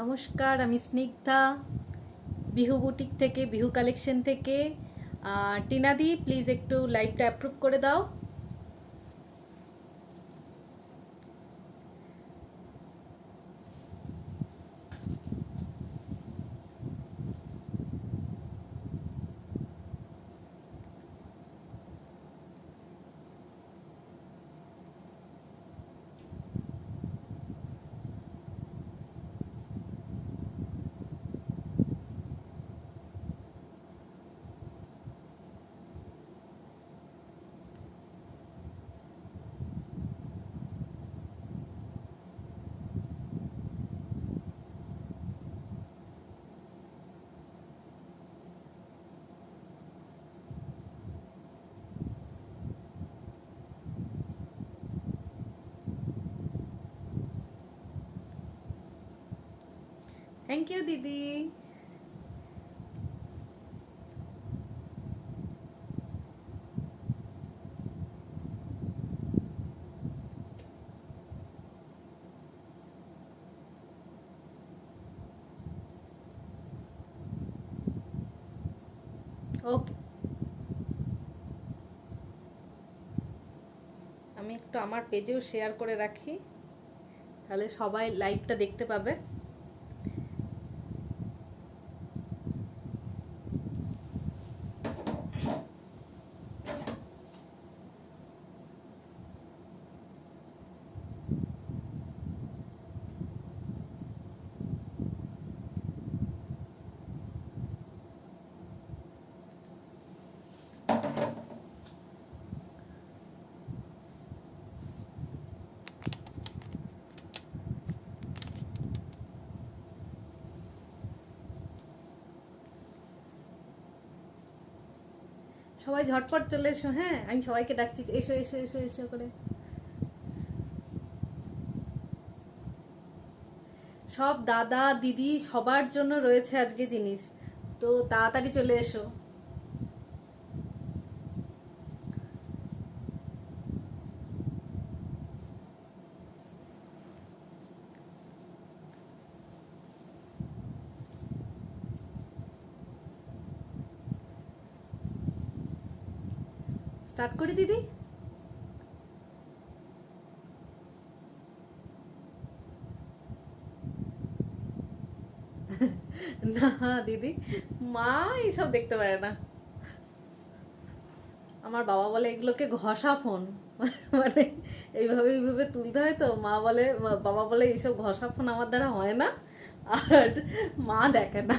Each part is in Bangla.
নমস্কার, আমি স্নিগ্ধা বিহু বুটিক থেকে, বিহু কালেকশন থেকে। টিনাদি, প্লিজ একটু লাইভটা অ্যাপ্রুভ করে দাও। থ্যাংক ইউ দিদি। ওকে, আমি একটু আমার পেজেও শেয়ার করে রাখি, তাহলে সবাই লাইভটা দেখতে পাবে। সবাই ঝটপট চলে এসো। হ্যাঁ, আমি সবাইকে ডাকছি, এসো এসো এসো এসো করে। সব দাদা দিদি সবার জন্য রয়েছে আজকে জিনিস, তো তাড়াতাড়ি চলে এসো। স্টার্ট করি দিদি। না দিদি, মা এইসব দেখতে পারে না। আমার বাবা বলে এগুলোকে ঘষা ফোন, মানে এইভাবে এইভাবে তুলতে হয়, তো মা বলে, বাবা বলে এইসব ঘষা ফোন আমার দ্বারা হয় না, আর মা দেখে না।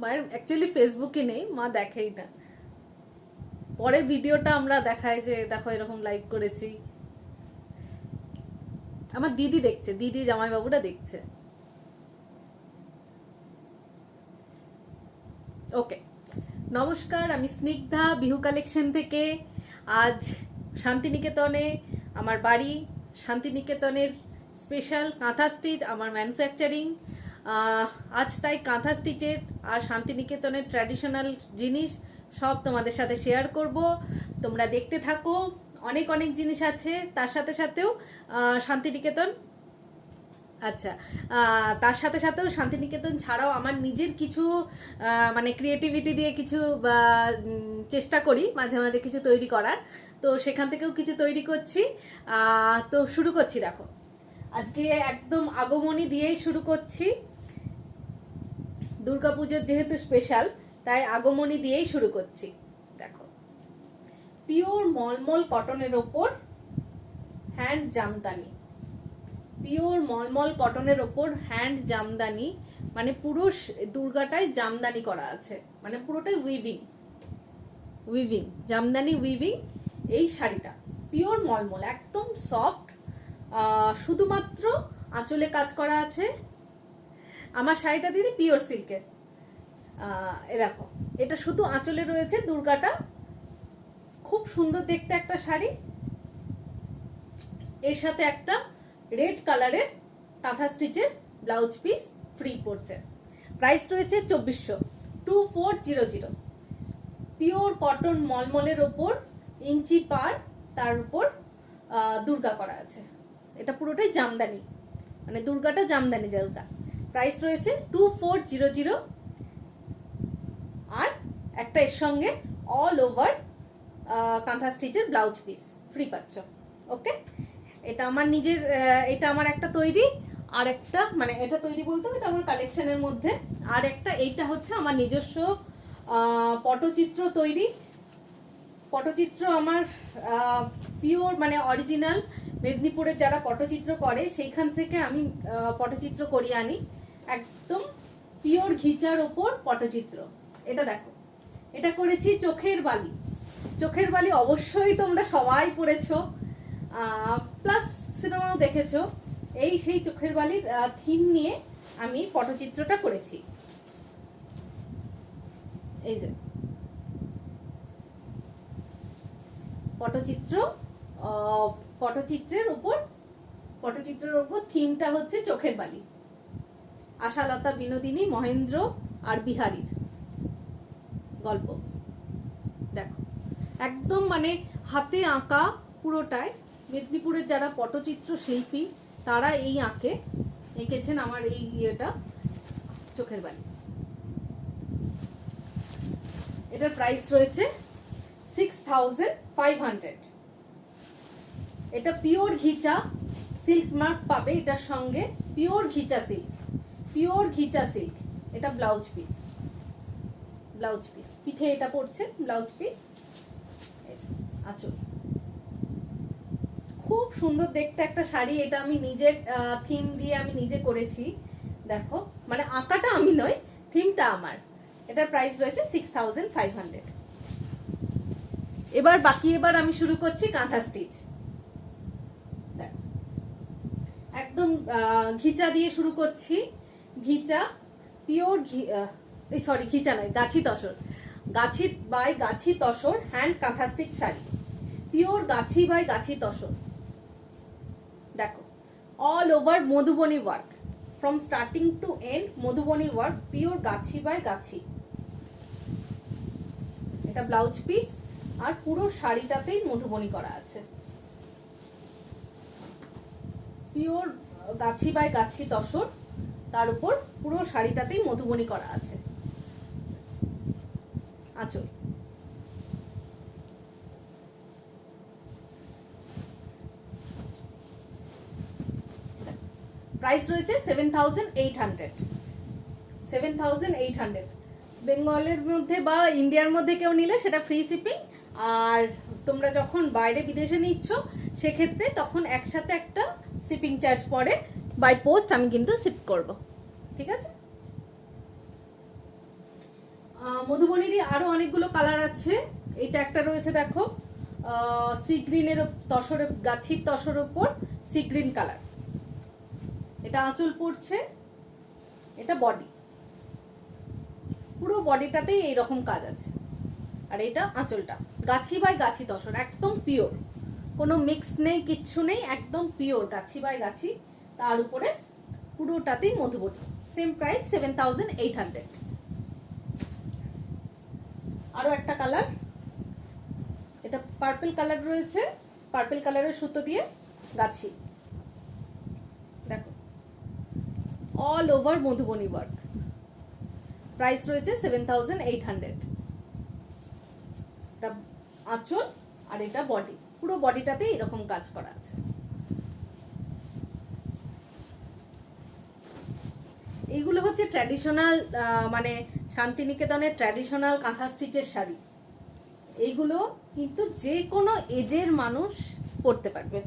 মায়ের অ্যাকচুয়ালি ফেসবুকে নেই, মা দেখেই না। পরে ভিডিওটা আমরা দেখাই যে দেখো এরকম লাইভ করেছি। আমার দিদি দেখছে, দিদি জামাইবাবুরা দেখছে। ওকে, নমস্কার, আমি স্নিগ্ধা বিহু কালেকশন থেকে। আজ শান্তিনিকেতনে আমার বাড়ি, শান্তিনিকেতনের স্পেশাল কাঁথা স্টিচ আমার ম্যানুফ্যাকচারিং। আজ তাই কাঁথা স্টিচের আর শান্তিনিকেতনের ট্র্যাডিশনাল জিনিস সব তোমাদের সাথে শেয়ার করব, তোমরা দেখতে থাকো। অনেক অনেক জিনিস আছে, তার সাথে সাথেও শান্তিনিকেতন, আচ্ছা, তার সাথে সাথেও শান্তিনিকেতন ছাড়াও আমার নিজের কিছু মানে ক্রিয়েটিভিটি দিয়ে কিছু চেষ্টা করি মাঝে মাঝে কিছু তৈরি করার, তো সেখান থেকেও কিছু তৈরি করছি। তো শুরু করছি, দেখো আজকে একদম আগমনী দিয়েই শুরু করছি। দুর্গাপুজোর যেহেতু স্পেশাল, তাই আগমনী দিয়েই শুরু করছি। দেখো, পিওর মলমল কটনের ওপর হ্যান্ড জামদানি, পিওর মলমল কটনের ওপর হ্যান্ড জামদানি, মানে পুরো দুর্গাটাই জামদানি করা আছে, মানে পুরোটাই উইভিং, উইভিং জামদানি উইভিং। এই শাড়িটা পিওর মলমল, একদম সফট, শুধুমাত্র আঁচলে কাজ করা আছে। আমার শাড়িটা দিদি পিওর সিল্কের। এ দেখো, এটা শুধু আঁচলে রয়েছে, দুর্গাটা খুব সুন্দর দেখতে একটা শাড়ি। এর সাথে একটা রেড কালারের কাঁথা স্টিচের ব্লাউজ পিস ফ্রি পড়ছে। প্রাইস রয়েছে 2400, 2400। পিওর কটন মলমলের ওপর ইঞ্চি পার, তার উপর দুর্গা করা আছে। এটা পুরোটাই জামদানি, মানে দুর্গাটা জামদানি দুর্গা। প্রাইস রয়েছে 2400। আর একটা এর সঙ্গে অল ওভার কাঁথা স্টিচের ব্লাউজ পিস ফ্রি পাচ্ছ। ওকে, এটা আমার নিজের, এটা আমার একটা তৈরি, আর একটা মানে এটা তৈরি বলতে এটা আমার কালেকশনের মধ্যে। আর একটা এইটা হচ্ছে আমার নিজস্ব পটচিত্র তৈরি। পটচিত্র আমার পিওর মানে অরিজিনাল মেদিনীপুরের যারা পটচিত্র করে সেইখান থেকে আমি পটচিত্র করিয়ে আনি, একদম পিওর ঘিচার ওপর পটচিত্র। এটা দেখো, এটা করেছি চোখের বালি। চোখের বালি অবশ্যই তোমরা সবাই পড়েছো, প্লাস সিনেমাও দেখেছো। এই সেই চোখের বালির থিম নিয়ে আমি পটচিত্রটা করেছি। এই যে পটচিত্র, পটচিত্রের উপর থিমটা হচ্ছে চোখের বালি। আশালতা, বিনোদিনী, মহেন্দ্র আর বিহারীর গল্প। দেখো একদম মানে হাতে আঁকা পুরোটাই। মেদিনীপুরের যারা পটচিত্র শিল্পী তারা এই এঁকেছেন আমার এই ইয়েটা চোখের বালি। এটার প্রাইস রয়েছে 6500। এটা পিওর ঘিচা সিল্ক মার্ক পাবে এটার সঙ্গে, পিওর ঘিচা সিল্ক। এটা ব্লাউজ পিস পিঠে এটা পড়ছে ব্লাউজ পিস। আঁচল খুব সুন্দর দেখতে একটা শাড়ি। এটা আমি নিজের থিম দিয়ে আমি নিজে করেছি। দেখো মানে আঁকাটা আমি নয়, থিমটা আমার। এটার প্রাইস রয়েছে 6500। এবার আমি শুরু করছি কাঁথা স্টিচ। একদম ঘিচা দিয়ে শুরু করছি। ঘিচা পিওর ঘিচা নয়, গাছি তসর hand kantha stitch sari, pure গাছি তসর। দেখো all over Madhubani work, from starting to end Madhubani work, pure গাছি। এটা ব্লাউজ পিস আর পুরো শাড়িটাতেই মধুবনী করা আছে। পিওর গাছি তসর, তার উপর পুরো শাড়িটাতেই মধুবনী করা আছে। আঁচল প্রাইস রয়েছে 7800। বেঙ্গলের মধ্যে বা ইন্ডিয়ার মধ্যে কেউ নিলে সেটা ফ্রি শিপিং। আর তোমরা যখন বাইরে বিদেশে নিচ্ছ সেক্ষেত্রে তখন একসাথে একটা শিপিং চার্জ পড়ে, বাই পোস্ট আমি কিন্তু শিপ করব। ঠিক আছে। মধুবনীরই আরো অনেকগুলো কালার আছে। এটা একটা রয়েছে দেখো, সি গ্রিনের তসরের গাছির তসর উপর সি গ্রিন কালার। এটা আঁচল পড়ছে, এটা বডি, পুরো বডিটাতেই এইরকম কাজ আছে। আর এটা আঁচলটা গাছি তসর, একদম পিওর, কোনো মিক্সড নেই, কিচ্ছু নেই, একদম পিওর গাছি। তার উপরে পুরোটাতেই মধুবনী। Same price 7800। আরো একটা কালার, এটা পার্পল কালার রয়েছে, পার্পল কালারের সুতো দিয়ে গাছি। দেখো all over Madhubani work, price রয়েছে 7800। এটা আঁচল আর এটা বডি, পুরো বডিটাতে এরকম কাজ করা আছে। এইগুলো হচ্ছে ট্র্যাডিশনাল, মানে শান্তিনিকেতনের ট্র্যাডিশনাল কাঁথা স্টিচের শাড়ি। এইগুলো কিন্তু যে কোনো এজের মানুষ পরতে পারবে।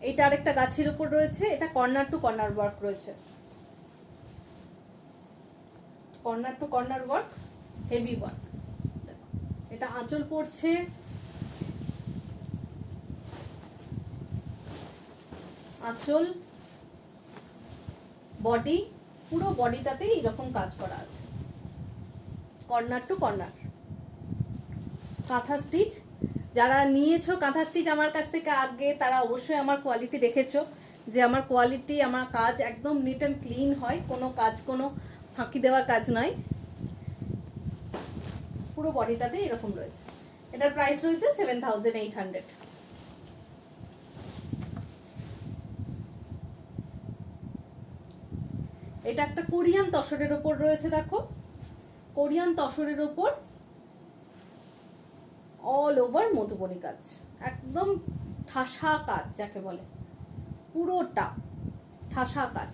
এইটা আরেকটা গাছের উপর রয়েছে, এটা কর্নার টু কর্নার ওয়ার্ক রয়েছে, corner to corner work, heavy work. দেখো এটা আঁচল পড়ছে, আঁচল বডি, পুরো বডিটাতেই এরকম কাজ করা আছে, কর্নার টু কর্নার। কাঁথা স্টিচ যারা নিয়েছো কাঁথা স্টিচ আমার কাছ থেকে আগে, তারা অবশ্যই আমার কোয়ালিটি দেখেছো, যে আমার কোয়ালিটি, আমার কাজ একদম নিট অ্যান্ড ক্লিন হয়, কোনো কাজ কোনো ফাঁকি দেওয়া কাজ নয়। পুরো বডিটাতে এরকম রয়েছে। এটার প্রাইস রয়েছে 7800। এটা একটা কোরিয়ান তসরের ওপর রয়েছে, দেখো কোরিয়ান তসরের ওপর অল ওভার মধুবনী কাজ, একদম ঠাসা কাজ যাকে বলে, পুরোটা ঠাসা কাজ,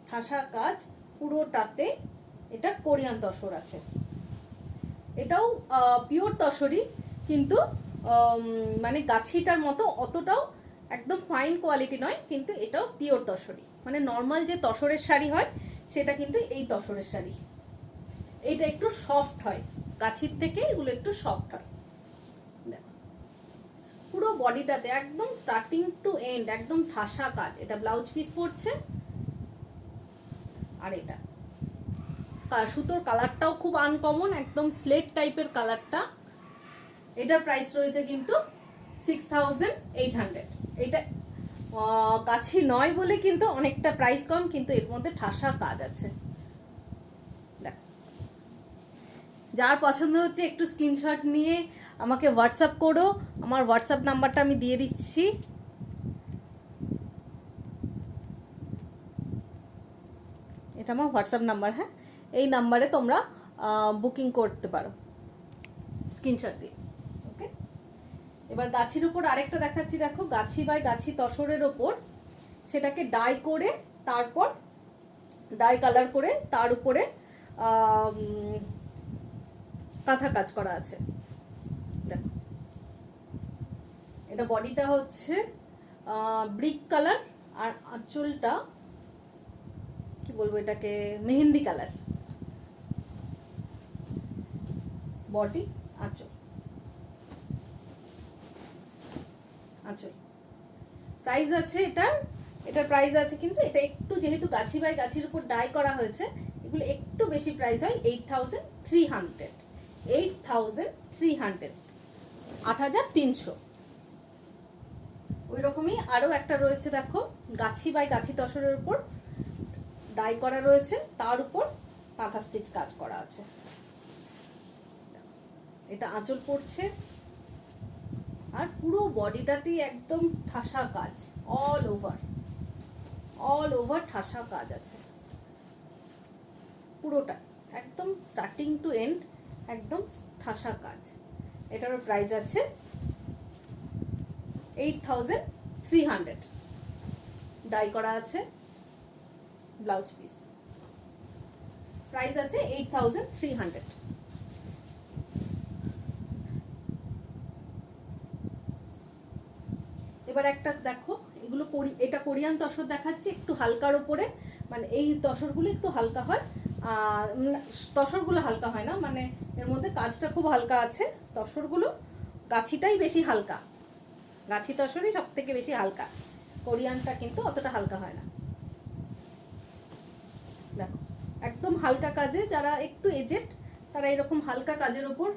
ঠাসা কাজ পুরোটাতে। এটা কোরিয়ান তসর আছে, এটাও পিওর তসরই, কিন্তু মানে গাছিটার মতো অতটাও একদম ফাইন কোয়ালিটি নয়, কিন্তু এটাও পিওর তসরই, মানে নর্মাল যে তসরের শাড়ি হয় সেটা কিন্তু এই তসরের শাড়ি। এটা একটু সফট হয়, গাছির থেকে এগুলো একটু সফট হয়। দেখো পুরো বডিটাতে একদম স্টার্টিং টু এন্ড একদম ঠাসা কাজ। এটা ব্লাউজ পিস পড়ছে, আর এটা সুতোর কালারটাও খুব আনকমন, একদম স্লেট টাইপের কালারটা। এটার প্রাইস রয়েছে কিন্তু 6800। এটা কাছি নয় বলে কিন্তু অনেকটা প্রাইস কম, কিন্তু এর মধ্যে ঠাসা কাজ আছে। দেখো যার পছন্দ হচ্ছে একটু স্ক্রিনশট নিয়ে আমাকে হোয়াটসঅ্যাপ করো, আমার হোয়াটসঅ্যাপ নাম্বারটা আমি দিয়ে দিচ্ছি। এটা আমার হোয়াটসঅ্যাপ নাম্বার, হ্যাঁ, এই নাম্বারে তোমরা বুকিং করতে পারো স্ক্রিনশট দিয়ে। ওকে, এবার গাছির উপর আরেকটা দেখাচ্ছি, দেখো গাছি বাই গাছি তসরের ওপর, সেটাকে ডাই করে তারপর ডাই কালার করে তার উপরে কাঁথা কাজ করা আছে। দেখো এটা বডিটা হচ্ছে ব্রিক কালার, আর আঁচলটা কি বলবো এটাকে, মেহেন্দি কালার। বডি আঁচল, আঁচল প্রাইস আছে এটার প্রাইস আছে, কিন্তু এটা একটু যেহেতু গাছি বাই গাছির উপর ডাই করা হয়েছে, এগুলো একটু বেশি প্রাইস হয়, 8300, 8300, 8300। ওই রকমই আরো একটা রয়েছে, দেখো গাছি বাই গাছি তসরের উপর ডাই করা রয়েছে, তার উপর কাঁথা স্টিচ কাজ করা আছে। এটা আঁচল পড়ছে, আর পুরো বডিটাতেই একদম ঠাসা কাজ, অল ওভার ঠাসা কাজ আছে পুরোটা, একদম স্টার্টিং টু এন্ড একদম ঠাসা কাজ। এটারও প্রাইস আছে 8300, ডাই করা আছে, ব্লাউজ পিস, প্রাইস আছে 8300। এবার একটা দেখো, এগুলো এটা কোরিয়ান তসর দেখাচ্ছি, একটু হালকার উপরে, মানে এই তসরগুলো একটু হালকা হয়, তসরগুলো হালকা হয় না, মানে এর মধ্যে কাজটা খুব হালকা আছে। তসরগুলো গাছিটাই বেশি হালকা, গাছি তসরই সব থেকে বেশি হালকা, কোরিয়ানটা কিন্তু অতটা হালকা হয় না। দেখো একদম হালকা কাজে, যারা একটু এজেড তারা এরকম হালকা কাজের ওপর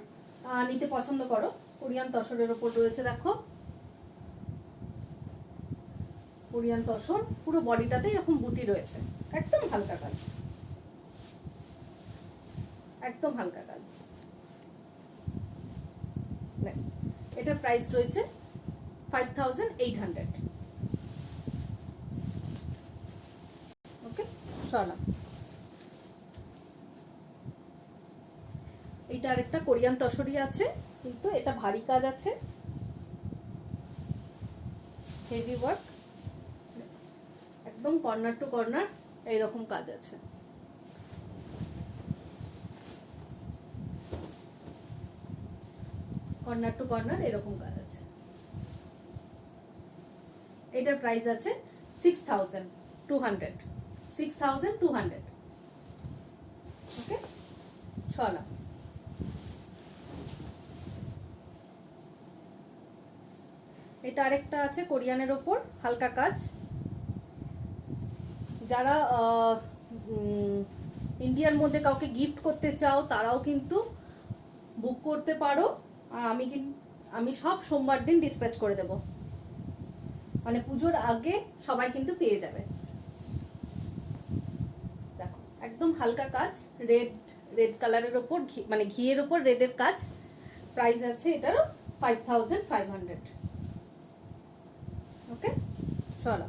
নিতে পছন্দ করো। কোরিয়ান তসরের ওপর রয়েছে, দেখো কোরিয়ান তসর, পুরো বডিটাতে এরকম বুটি রয়েছে, একদম হালকা কাজ, একদম হালকা কাজ। এটার প্রাইস রয়েছে 5800। ওকে, সরালাম। এটা আরেকটা কোরিয়ান তসরই আছে, কিন্তু এটা ভারী কাজ আছে, হেভি ওয়ার্ক, একদম কর্নার টু কর্নার এইরকম কাজ আছে। কর্নার টু কর্নার এরকম কাজ আছে। এটার প্রাইস আছে 6200, 6200। ওকে, সরালাম। এটা আরেকটা আছে কোরিয়ানের ওপর হালকা কাজ, যারা ইন্ডিয়ার মধ্যে কাউকে গিফট করতে চাও তারাও কিন্তু বুক করতে পারো, আর আমি সব সোমবার দিন ডিসপ্যাচ করে দেব, মানে পুজোর আগে সবাই কিন্তু পেয়ে যাবে। দেখো একদম হালকা কাজ, রেড কালারের ওপর, মানে ঘিয়ের ওপর রেডের কাজ। প্রাইস আছে এটারও 5500। ওকে, চলো,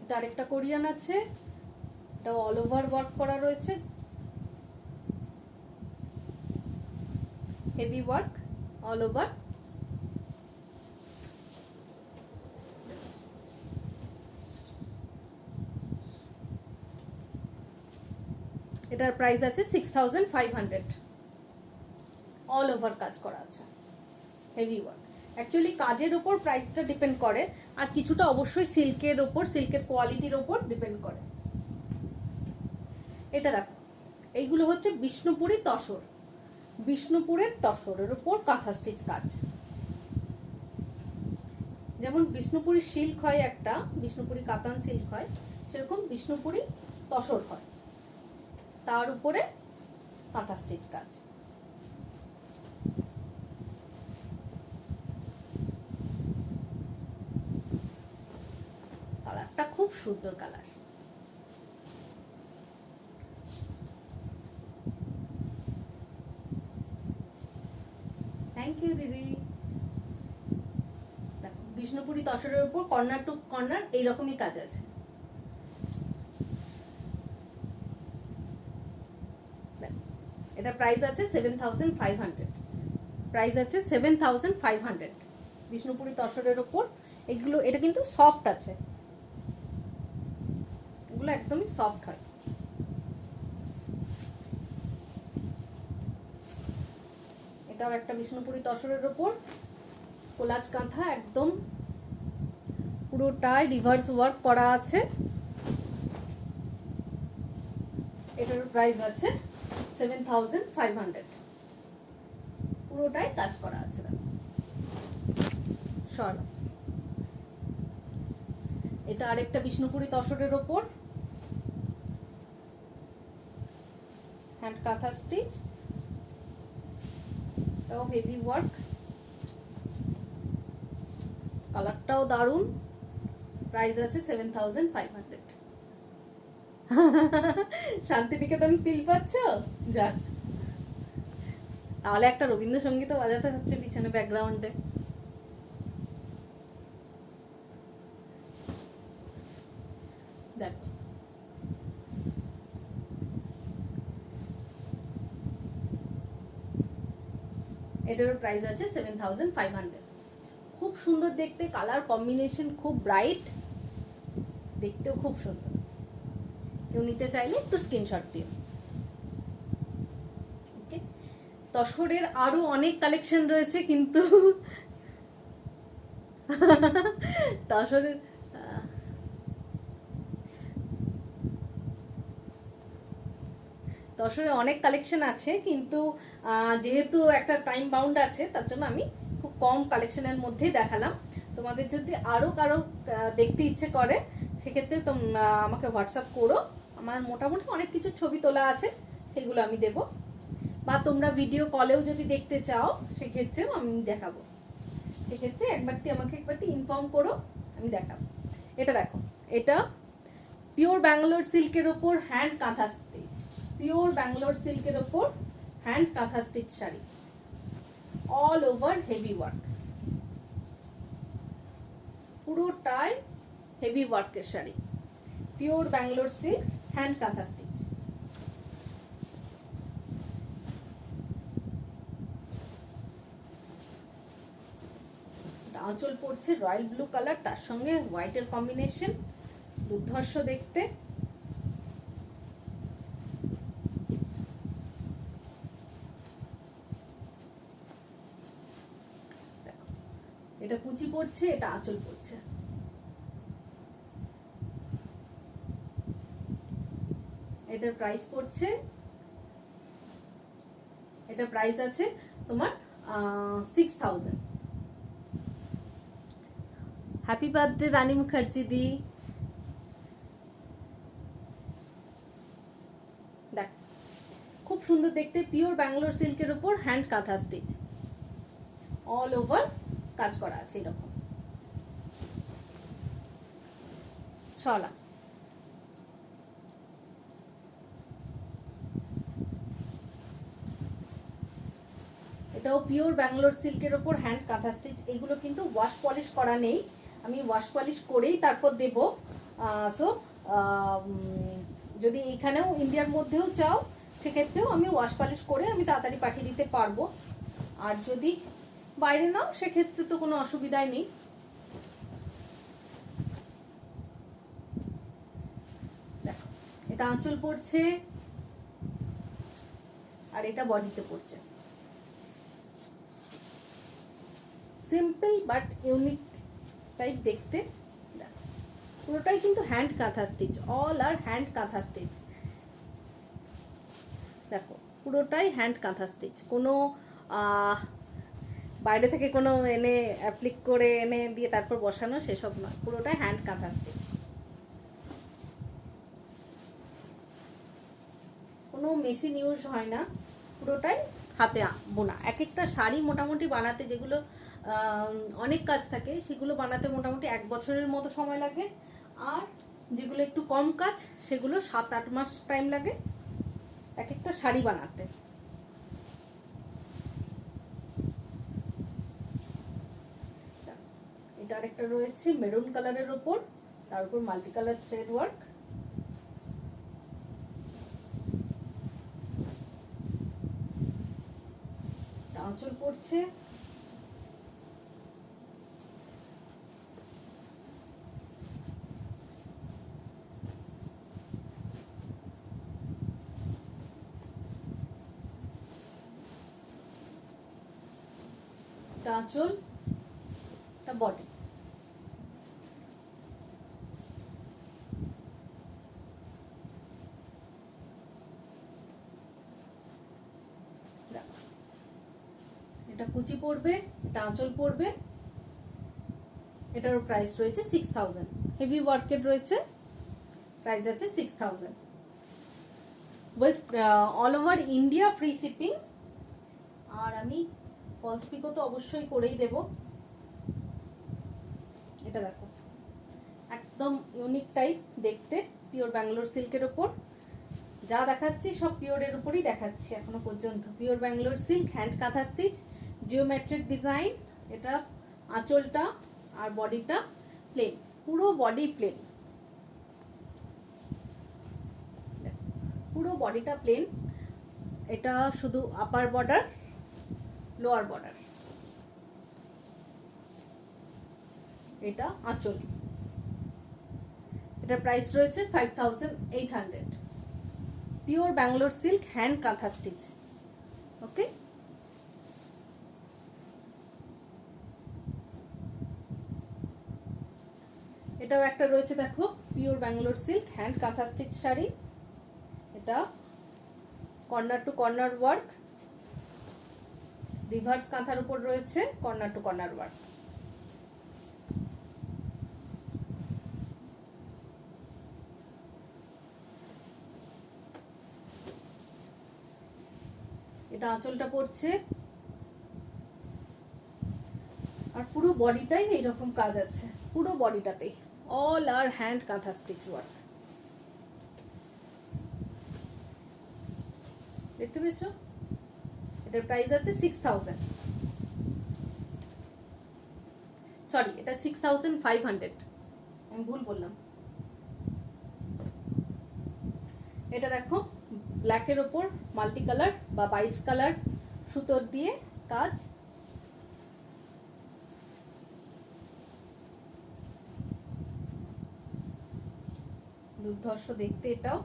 এটা আরেকটা কোরিয়ান আছে, এটা অল ওভার ওয়ার্ক করা রয়েছে, হেভি ওয়ার্ক অল ওভার। এটার প্রাইস আছে 6500, অল ওভার কাজ করা আছে, হেভি ওয়ার্ক। অ্যাকচুয়ালি কাজের ওপর প্রাইসটা ডিপেন্ড করে, আর কিছুটা অবশ্যই সিল্কের ওপর, সিল্কের কোয়ালিটির ওপর ডিপেন্ড করে। এটা দেখো, এইগুলো হচ্ছে বিষ্ণুপুরি তসর, বিষ্ণুপুরের তসরের ওপর কাঁথা স্টিচ কাজ। যেমন বিষ্ণুপুরি সিল্ক হয় একটা, বিষ্ণুপুরি কাতান সিল্ক হয়, সেরকম বিষ্ণুপুরি তসর হয়, তার উপরে কাঁথা স্টিচ কাজ। কালারটা খুব সুন্দর কালার। থ্যাংক ইউ দিদি। দেখো, বিষ্ণুপুরি তসরের উপর কর্নার টু কর্নার এইরকমই কাজ আছে। এটা প্রাইস আছে 7500, প্রাইস আছে 7500 বিষ্ণুপুরি তসরের উপর। এগুলো, এটা কিন্তু সফট আছে, এগুলো একদমই সফট হয়। এটাও একটা বিষ্ণুপুরি তসরের উপর কোলাজ কাঁথা, একদম পুরোটাই রিভার্স ওয়ার্ক করা আছে। এটার প্রাইস আছে 7500, পুরোটাই কাজ করা আছে। সর, এটা আরেকটা বিষ্ণুপুরি তসরের ওপর হ্যান্ড কাঁথা স্টিচ, এটাও হেভি ওয়ার্ক, কালারটাও দারুণ। প্রাইস আছে 7500। শান্তিনিকেতন ফিল পাচ্ছ? যাক, তাহলে একটা রবীন্দ্রসঙ্গীতও বাজাতে হচ্ছে পিছনে ব্যাকগ্রাউন্ডে। দেখো, এটারও প্রাইস আছে 7500। খুব সুন্দর দেখতে, কালার কম্বিনেশন খুব ব্রাইট, দেখতেও খুব সুন্দর। কেউ নিতে চাইলে একটু স্ক্রিনশট দিও। ওকে, তসরের আরো অনেক কালেকশন রয়েছে, কিন্তু তসরের তসরে অনেক কালেকশন আছে, কিন্তু যেহেতু একটা টাইম বাউন্ড আছে, তার জন্য আমি খুব কম কালেকশনের মধ্যেই দেখালাম। তোমাদের যদি আরও কারো দেখতে ইচ্ছে করে, সেক্ষেত্রে তোমরা আমাকে হোয়াটসঅ্যাপ করো, আমার মোটামুটি অনেক কিছু ছবি তোলা আছে, সেগুলো আমি দেব। বা তোমরা ভিডিও কলেও যদি দেখতে চাও, সেক্ষেত্রেও আমি দেখাবো। সেক্ষেত্রে আমাকে একবারটি ইনফর্ম করো, আমি দেখাবো। এটা দেখো, এটা পিওর ব্যাঙ্গালোর সিল্কের ওপর hand kantha stitch, pure Bangalore সিল্কের ওপর hand kantha stitch sari, all over heavy work, পুরোটাই হেভি ওয়ার্কের sari, pure Bangalore silk hand kantha stitch. আঁচল পড়ছে রয়্যাল ব্লু কালার, তার সঙ্গে হোয়াইটের কম্বিনেশন, দুর্ধর্ষ দেখতে। এটা কুচি পড়ছে, এটা আঁচল পড়ছে। এটার প্রাইস পড়ছে, এটার প্রাইস আছে তোমার 6000। হ্যাপি বার্থডে রানী মুখার্জি দি। দেখ, খুব সুন্দর দেখতে, পিওর ব্যাঙ্গালোর সিল্কের উপর hand kantha stitch, all over কাজ করা আছে এরকম। চলা, এটা এটাও পিওর ব্যাঙ্গালোর সিল্কের ওপর হ্যান্ড কাঁথা স্টিচ। এগুলো কিন্তু ওয়াশ পলিশ করা নেই, আমি ওয়াশ পলিশ করেই তারপর দেবো। সো যদি এখানেও ইন্ডিয়ার মধ্যেও চাও সেক্ষেত্রেও আমি ওয়াশ পলিশ করে আমি তাড়াতাড়ি পাঠিয়ে দিতে পারবো। আর যদি বাইরে নাও সেক্ষেত্রে তো কোনো অসুবিধাই নেই। দেখো এটা আঁচল পড়ছে আর এটা বডিতে পড়ছে। সিম্পল বাট ইউনিক টাইপ দেখতে। পুরোটাই কিন্তু হ্যান্ড কাঁথা স্টিচ, অল আর হ্যান্ড কাঁথা স্টিচ। দেখো পুরোটাই হ্যান্ড কাঁথা স্টিচ, কোনো বাইরে থেকে কোনো এনে অ্যাপ্লিক করে এনে দিয়ে তারপর বসানো সেসব নয়, পুরোটাই হ্যান্ড কাঁথা স্টিচ। কোনো মেশিন ইউজ হয় না, পুরোটাই হাতে বোনা। এক একটা শাড়ি মোটামুটি বানাতে যেগুলো অনেক কাজ থাকে সেগুলো বানাতে মোটামুটি 1 বছরের মতো সময় লাগে, আর যেগুলো একটু কম কাজ সেগুলো 7-8 মাস টাইম লাগে এক একটা শাড়ি বানাতে। এটা আরেকটা রয়েছে মেরুন কালারের ওপর, তার উপর মাল্টি কালার থ্রেড ওয়ার্ক। আঁচল পড়ছে, আঁচল, এটা বডি। এটা কুচি পড়বে, এটা আঁচল পড়বে। এটার প্রাইস রয়েছে 6000, হেভি ওয়ার্কের রয়েছে, প্রাইস আছে 6000। All over India free shipping. আর আমি ফলস পিকো তো অবশ্যই করেই দেব। এটা দেখো একদম ইউনিক টাইপ দেখতে, পিওর ব্যাঙ্গালোর সিল্কের ওপর। যা দেখাচ্ছি সব পিওরের উপরই দেখাচ্ছি এখনো পর্যন্ত। Pure Bangalore silk hand kantha stitch, geometric design. এটা আঁচলটা আর বডিটা প্লেন, পুরো বডি প্লেন, পুরো বডিটা প্লেন। এটা শুধু আপার বর্ডার, লোয়ার বর্ডার। এটা আঁচল। এটার প্রাইস রয়েছে 5800। Pure Bangalore silk hand kantha stitch. Okay, এটাও একটা রয়েছে দেখো, pure Bangalore silk hand kantha stitch sari. এটা corner to corner work, reverse কাঁথার উপর রয়েছে কর্নার টু কর্নার ওয়ার্ক। এটা আঁচলটা পড়ছে, আর পুরো বডিটাই এইরকম কাজ আছে, পুরো বডিটাতেই অল আর হ্যান্ড কাঁথা স্টিচ ওয়ার্ক। দেখতে পেয়েছ? এটার প্রাইস আছে 6000, সরি এটা 6500, আমি ভুল বললাম। এটা দেখো ব্ল্যাকের ওপর মাল্টি কালার বা 22 কালার সুতোর দিয়ে কাজ। দুর্ধর্ষ দেখতে এটাও।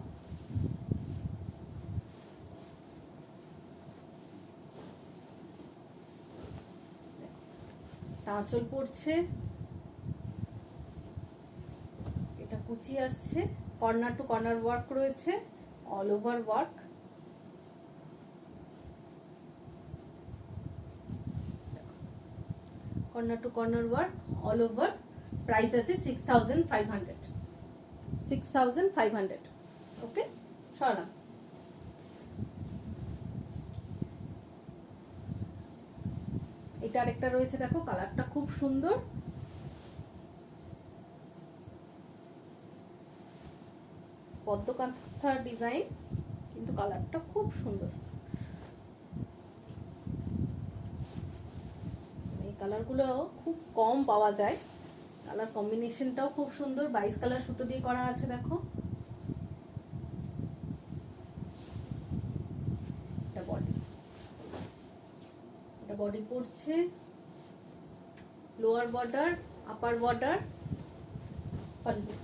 আঁচল পড়ছে, এটা কুচি আসছে, কর্নার টু কর্নার ওয়ার্ক রয়েছে, all over work. Corner to corner work all over. Price আছে 6500, 6500। ওকে, সরালাম। এটা আরেকটা রয়েছে দেখো, কালারটা খুব সুন্দর। পদ্ম কাঁথার ডিজাইন, কিন্তু কালারটা খুব সুন্দর। কালারগুলো খুব কম পাওয়া যায়, কালার কম্বিনেশনটাও খুব সুন্দর। 22 কালার সুতো দিয়ে করা আছে, দেখো। এটা বডি, এটা বডি পড়ছে, lower border, upper border, pallu.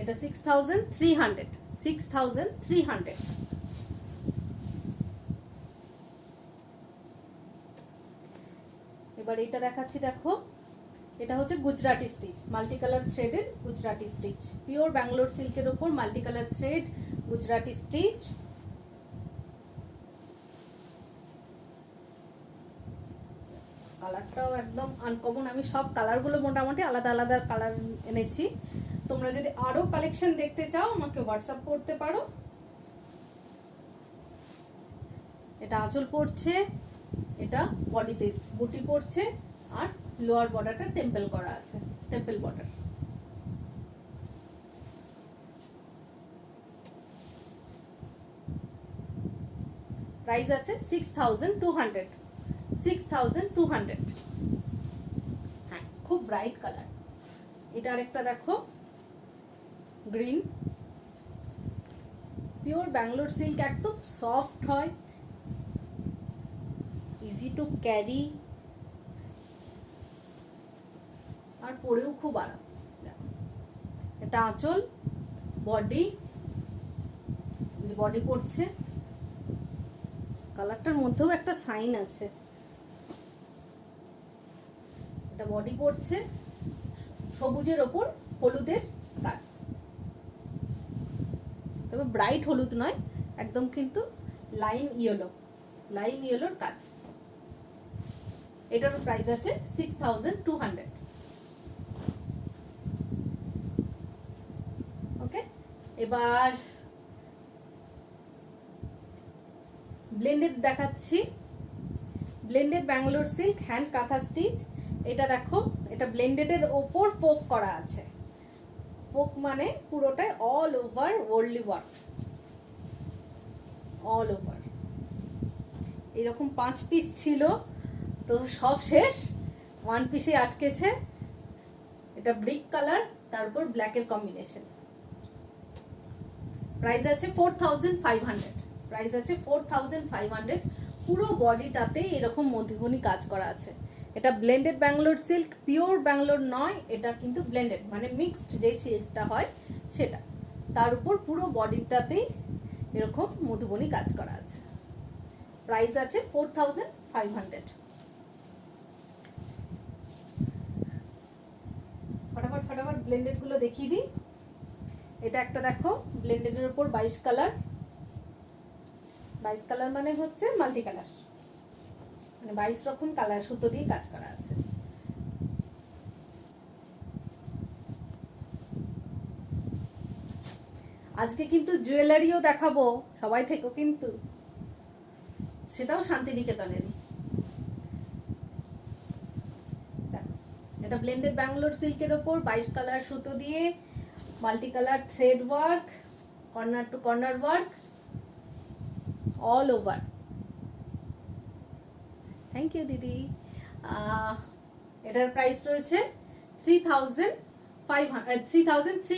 এটা 6300, 6300। এবার এটা দেখাচ্ছি, দেখো। এটা হচ্ছে গুজরাটি স্টিচ, মাল্টি কালার থ্রেডের গুজরাটি স্টিচ, পিওর ব্যাঙ্গালোর সিল্কের ওপর multi colour thread Gujarati stitch. কালারটাও একদম আনকমন। আমি সব কালারগুলো মোটামুটি আলাদা আলাদা কালার এনেছি। তোমরা যদি আরো কালেকশন দেখতে চাও আমাকে হোয়াটসঅ্যাপ করতে পারো। এটা আঁচল পড়ছে, এটা বডিতে বুটি পড়ছে, আর লোয়ার বর্ডারটা টেম্পল করা আছে, টেম্পল বর্ডার। প্রাইস আছে 6200, 6200। হ্যাঁ, খুব ব্রাইট কালার। এটা আরেকটা দেখো, গ্রিন, পিওর ব্যাঙ্গালোর সিল্ক, একদম সফট হয়, ইজি টু ক্যারি, আর পরেও খুব আরাম। এটা আঁচল, বডি, যে বডি পড়ছে, কালারটার মধ্যেও একটা শাইন আছে। এটা বডি পড়ছে, সবুজের ওপর হলুদের কাজ, তবে ব্রাইট হলুদ নয়, একদম কিন্তু লাইম ইয়েলো, লাইম ইয়েলোর কাজ। এটারও প্রাইস আছে 6200। ওকে, এবার ব্লেন্ডেড দেখাচ্ছি, blended Bangalore silk hand kantha stitch. এটা দেখো, এটা ব্লেন্ডেডের ওপর ফোক করা আছে। ফোক মানে পুরোটাই all over Warli work, all over. এরকম 5 পিস ছিল, তো সব শেষ, 1 পিসে আটকেছে। এটা ব্রিক কালার, তারপর ব্ল্যাকের কম্বিনেশন। প্রাইস আছে 4500, প্রাইস আছে 4500। পুরো বডিটাতে এরকম মধুবনী কাজ করা আছে। এটা blended Bangalore silk, pure Bangalore নয়, এটা কিন্তু ব্লেন্ডেড মানে মিক্সড যে সিল্কটা হয় সেটা। তার উপর পুরো বডিটাতেই এরকম মধুবনী কাজ করা আছে। প্রাইস আছে 4500। ফটাফট ফটাফট ব্লেন্ডেড গুলো দেখিয়ে দিই। এটা একটা দেখো, ব্লেন্ডেডের উপর 22 কালার, 22 কালার মানে হচ্ছে মাল্টি কালার, মানে 22 রকম কালার সুতো দিয়ে কাজ করা আছে। আজকে কিন্তু জুয়েলারিও দেখাবো, সবাই থেকো কিন্তু, সেটাও শান্তিনিকেতনেরই। এটা ব্লেন্ডেড ব্যাঙ্গালোর সিল্কের ওপর 22 কালার সুতো দিয়ে multi colour thread work, corner to corner work, all over. Thank you দিদি। এটার প্রাইস রয়েছে 3300, 3300।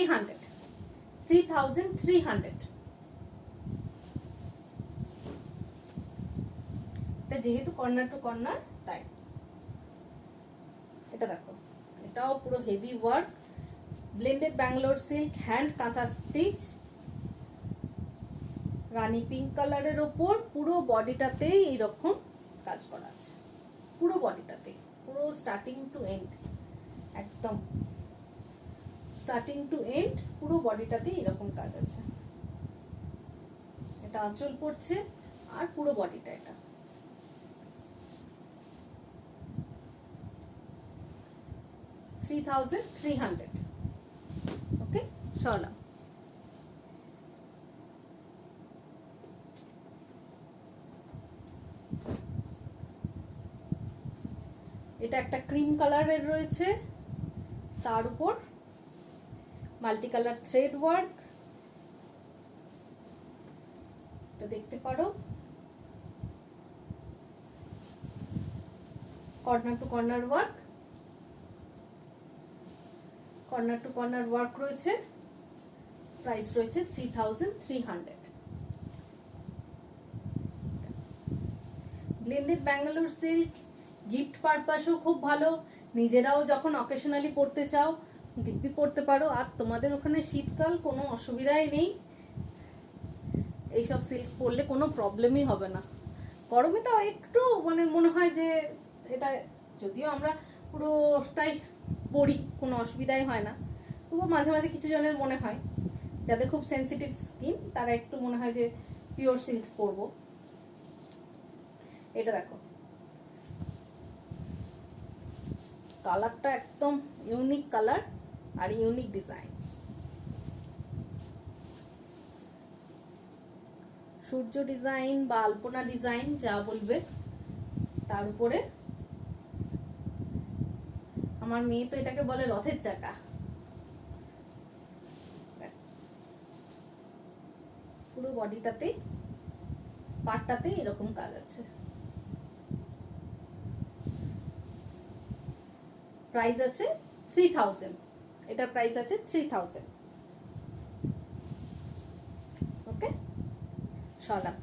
এটা যেহেতু কর্নার টু কর্নার তাই। এটা দেখো, এটাও পুরো heavy work, blended Bangalore silk hand kantha stitch, রানী পিঙ্ক কালারের ওপর পুরো বডিটাতেই এইরকম কাজ করা আছে, পুরো বডিটাতে, পুরো স্টার্টিং টু এন্ড, একদম স্টার্টিং টু এন্ড পুরো বডিটাতে এরকম কাজ আছে। এটা আঁচল পড়ছে, আর পুরো বডিটা এটা। $3300। ওকে, সরলাম। এটা একটা ক্রিম কালারের রয়েছে, তার উপর মাল্টি কালার থ্রেড ওয়ার্ক, এটা দেখতে পারো। Corner to corner work, corner to corner work রয়েছে। প্রাইস রয়েছে 3300। ব্লেন্ডেড ব্যাঙ্গালোর সিল্ক, গিফট পারপাসও খুব ভালো, নিজেরাও যখন অকেশনালি পরতে চাও দিব্যি পরতে পারো। আর তোমাদের ওখানে শীতকাল, কোনো অসুবিধাই নেই, এইসব সিল্ক পরলে কোনো প্রবলেমই হবে না। গরমে তো একটু মানে মনে হয় যে এটা, যদিও আমরা পুরোটাই পরি, কোনো অসুবিধাই হয় না, তবুও মাঝে মাঝে কিছু জনের মনে হয়, যাদের খুব সেন্সিটিভ স্কিন তারা একটু মনে হয় যে পিওর সিল্ক পরবো। এটা দেখো, কালারটা একদম ইউনিক কালার আর ইউনিক ডিজাইন। সূর্য ডিজাইন বা আলপনা ডিজাইন যা বলবে, তার উপরে আমার মেয়ে তো এটাকে বলে রথের চাকা। পুরো বডিটাতে, পাটটাতে এরকম কাজ আছে। প্রাইস আছে 3000, এটার প্রাইস আছে 3000। ওকে, সরালাম।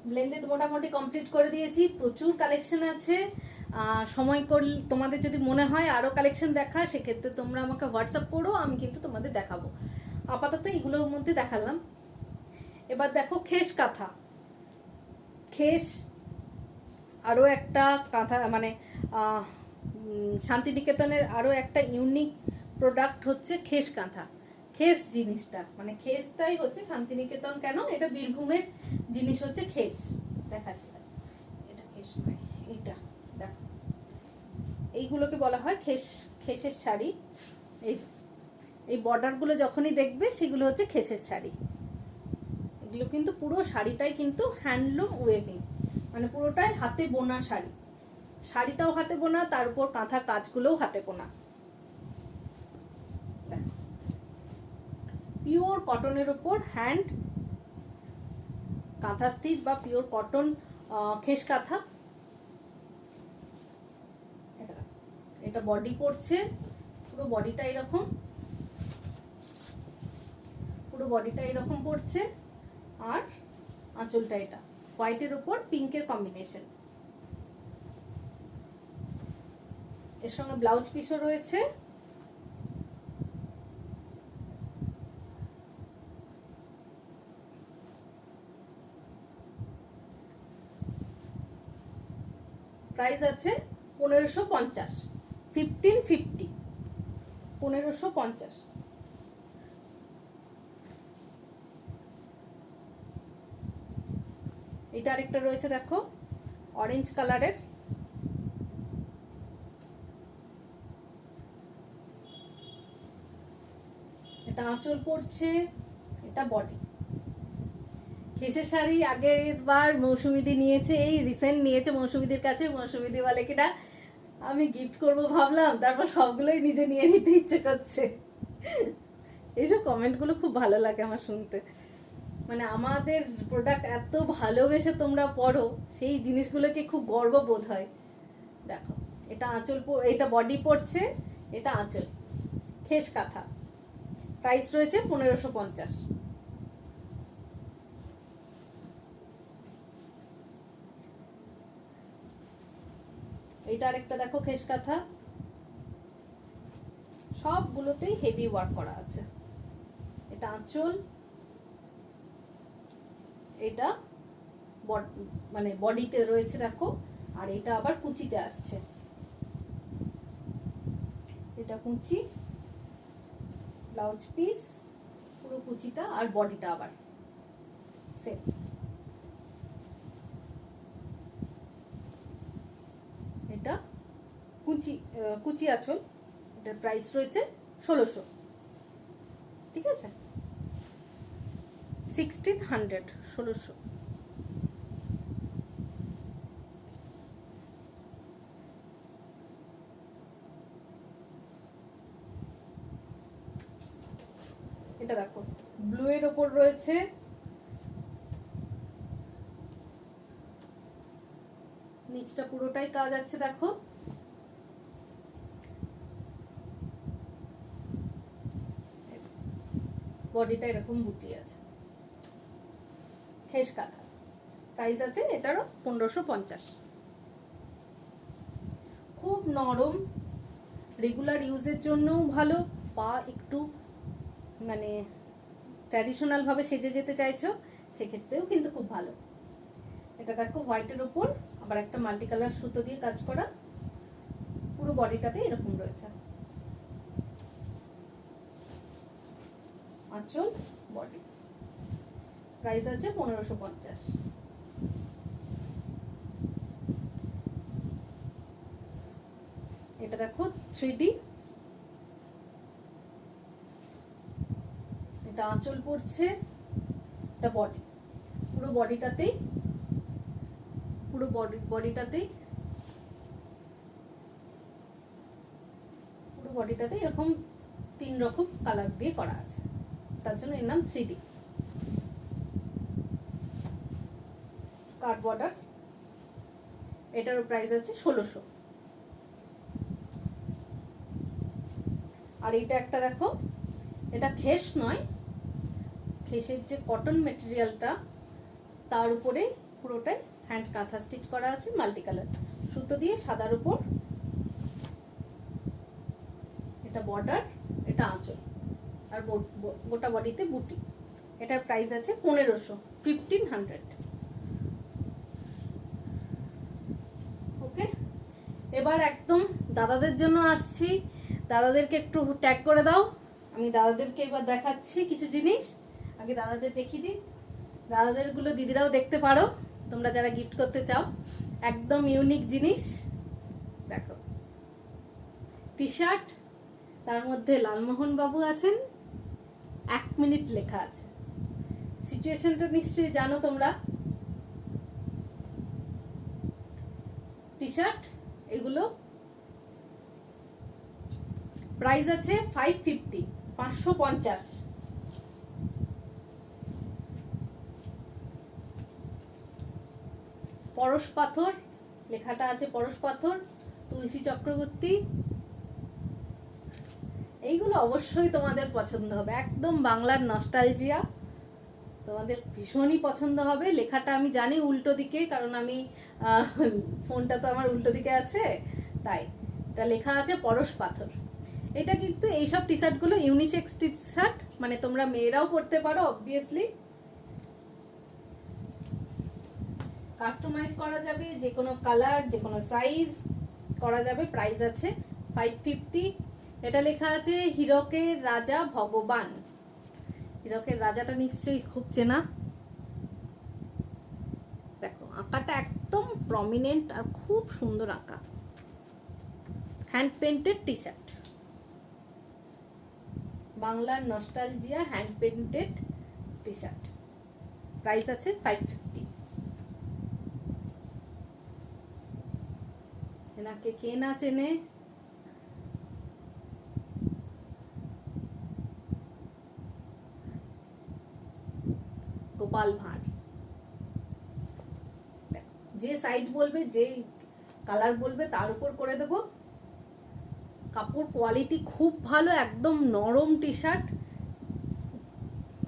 ব্লেন্ডেড মোটামুটি কমপ্লিট করে দিয়েছি, প্রচুর কালেকশন আছে। সময় করলে তোমাদের যদি মনে হয় আরও কালেকশন দেখা, সেক্ষেত্রে তোমরা আমাকে হোয়াটসঅ্যাপ করো, আমি কিন্তু তোমাদের দেখাবো। আপাতত এগুলোর মধ্যে দেখালাম। এবার দেখো খেস কাঁথা। খেস আরও একটা কাঁথা, মানে শান্তিনিকেতনের আরও একটা ইউনিক প্রোডাক্ট হচ্ছে খেস কাঁথা। খেস জিনিসটা, মানে খেসটাই হচ্ছে শান্তিনিকেতন, কেন এটা বীরভূমের জিনিস হচ্ছে খেস। দেখাচ্ছি, এটা খেস নয়, এইটা দেখো, এইগুলোকে বলা হয় খেস, খেসের শাড়ি। এই বর্ডারগুলো যখনই দেখবে সেগুলো হচ্ছে খেসের শাড়ি। এগুলো কিন্তু পুরো শাড়িটাই কিন্তু হ্যান্ডলুম ওয়েভিং, মানে পুরোটাই হাতে বোনা শাড়ি। শাড়িটাও হাতে বোনা, তার উপর কাঁথা কাজগুলোও হাতে বোনা। পিওর কটনের উপর হ্যান্ড কাঁথা স্টিচ বা পিওর কটন খেস কাঁথা। এটা বডি পড়ছে, পুরো বডিটা এরকম, পুরো বডিটা এরকম পড়ছে। আর আঁচলটা এটা হোয়াইটের উপর পিঙ্কের কম্বিনেশন। এর সঙ্গে ব্লাউজ পিসও রয়েছে। প্রাইস আছে 1550, 1550, 1550। এটা আরেকটা রয়েছে দেখো, অরেঞ্জ কালারের। এটা আঁচল পড়ছে, এটা বডি। খেসের শাড়ি আগের বার মৌসুমিদি নিয়েছে, এই রিসেন্ট নিয়েছে মৌসুমিদির কাছে। মৌসুমিদি বলে কিনা আমি গিফট করব ভাবলাম, তারপর সবগুলোই নিজে নিয়ে নিতে ইচ্ছে করছে। এইসব কমেন্টগুলো খুব ভালো লাগে আমার শুনতে, মানে আমাদের প্রোডাক্ট এত ভালোবেসে তোমরা পড়ো, সেই জিনিসগুলোকে খুব গর্ববোধ হয়। দেখো, এটা আঁচল, এটা বডি পড়ছে, এটা আঁচল, খেস কাঁথা। প্রাইস রয়েছে 1550। এইটা আরেকটা দেখো খেস কাঁথা, সবগুলোতেই হেভি ওয়ার্ক করা আছে। এটা আঁচল, এটা মানে বডিতে রয়েছে দেখো, আর এটা আবার কুচিতে আসছে। এটা কুচি, ব্লাউজ পিস, পুরো কুচিটা, আর বডিটা আবার সেম। এটা কুচি, কুচি আঁচল। এটার প্রাইস রয়েছে 1600। ঠিক আছে, 1600, 1600। এটা দেখো ব্লু এর ওপর রয়েছে, নিচটা পুরোটাই কাজ আছে দেখো। বডিটা এরকম বুটি আছে, খেস কাঁথা। প্রাইস আছে এটারও 1550। খুব নরম, রেগুলার ইউজের জন্যও ভালো, বা একটু মানে ট্র্যাডিশনাল ভাবে সেজে যেতে চাইছো সেক্ষেত্রেও কিন্তু খুব ভালো। এটা দেখো হোয়াইটের ওপর আবার একটা মাল্টি কালার সুতো দিয়ে কাজ করা, পুরো বডিটাতে এরকম রয়েছে। আঁচল, বডি। প্রাইস আছে 1550। এটা দেখো 3D, এটা আঁচল পড়ছে, এটা বডি, পুরো বডিটাতেই এরকম 3 রকম কালার দিয়ে করা আছে, তার জন্য এর নাম 3D। স্কার্ট বর্ডার, এটারও প্রাইস আছে 1600। আর এটা একটা দেখো, এটা খেস নয়, খেসের যে কটন মেটেরিয়ালটা তার উপরে পুরোটাই হ্যান্ড কাঁথা স্টিচ করা আছে, মাল্টি কালার সুতো দিয়ে সাদার উপর। এটা বর্ডার, এটা আঁচল, আর গোটা বডিতে বুটি। এটার প্রাইস আছে 1500। ওকে, এবার একদম দাদাদের জন্য আসছি। দাদাদেরকে একটু ট্যাগ করে দাও, আমি দাদাদেরকে এবার দেখাচ্ছি কিছু জিনিস। আগে দাদাদের দেখিয়ে দিই, দাদাদেরগুলো দিদিরাও দেখতে পারো তোমরা যারা গিফট করতে চাও। একদম ইউনিক জিনিস দেখো, টি শার্ট, তার মধ্যে লালমোহন বাবু আছেন, 1 মিনিট লেখা আছে। সিচুয়েশনটা নিশ্চয়ই জানো তোমরা। টি শার্ট এগুলো প্রাইস আছে 550। পরশ পাথর লেখাটা আছে, পরশ পাথর, তুলসী চক্রবর্তী। এইগুলো অবশ্যই তোমাদের পছন্দ হবে, একদম বাংলার নস্টালজিয়া, তোমাদের ভীষণই পছন্দ হবে। লেখাটা আমি জানি উল্টো দিকে, কারণ আমি ফোনটা তো আমার উল্টো দিকে আছে, তাই এটা লেখা আছে পরশ পাথর। এটা কিন্তু এইসব টি শার্টগুলো ইউনিসেক্স টি শার্ট, মানে তোমরা মেয়েরাও পরতে পারো, অবভিয়াসলি কাস্টমাইজ করা যাবে, যে কোনো কালার, যে কোনো সাইজ করা যাবে। প্রাইস আছে 550। এটা লেখা আছে হীরকের রাজা ভগবান। হীরকের রাজাটা নিশ্চয়ই খুব চেনা, দেখো আঁকাটা একদম প্রমিনেন্ট আর খুব সুন্দর আঁকা। হ্যান্ড পেন্টেড টি শার্ট, বাংলার nostalgia hand painted T shirt. Price আছে 550। এনাকে কে না চেনে, গোপাল ভাঁড়। যে সাইজ বলবে, যে কালার বলবে তার উপর করে দেব। কাপড় কোয়ালিটি খুব ভালো, একদম নরম টি শার্ট,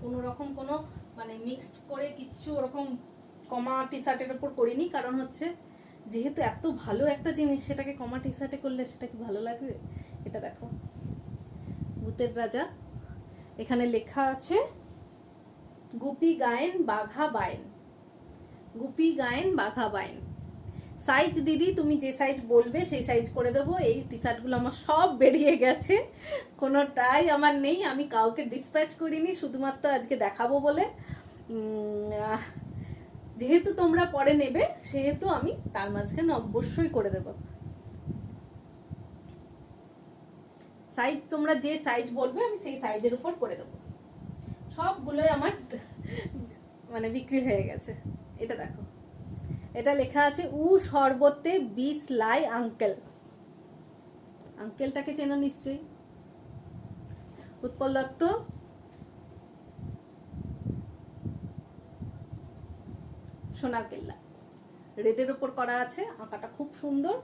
কোনো রকম কোনো মানে মিক্সড করে কিচ্ছু ওরকম কমা টি শার্টের উপর করিনি, কারণ হচ্ছে যেহেতু এত ভালো একটা জিনিস সেটাকে কমা টি শার্টে করলে সেটা কি ভালো লাগবে। এটা দেখো ভূতের রাজা, এখানে লেখা আছে গুপি গায়েন বাঘা বাইন, গুপি গায়েন বাঘা বাইন। সাইজ দিদি তুমি যে সাইজ বলবে সেই সাইজ করে দেবো। এই টি শার্টগুলো আমার সব বেরিয়ে গেছে, কোনোটাই আমার নেই, আমি কাউকে ডিসপ্যাচ করিনি, শুধুমাত্র আজকে দেখাবো বলে। যেহেতু তোমরা পরে নেবে সেহেতু আমি তার মাঝখানে অবশ্যই করে দেব। সাইজ তোমরা যে সাইজ বলবে আমি সেই সাইজের উপর করে দেবো। সবগুলোই আমার মানে বিক্রি হয়ে গেছে। এটা দেখো, এটা লেখা আছে উ শরবতে 20 লাই আঙ্কেল। আঙ্কেলটাকে চেনো নিশ্চয়ই, উৎপল দত্ত। সোনার কেল্লা, রেডের ওপর করা আছে, আঁকাটা খুব সুন্দর।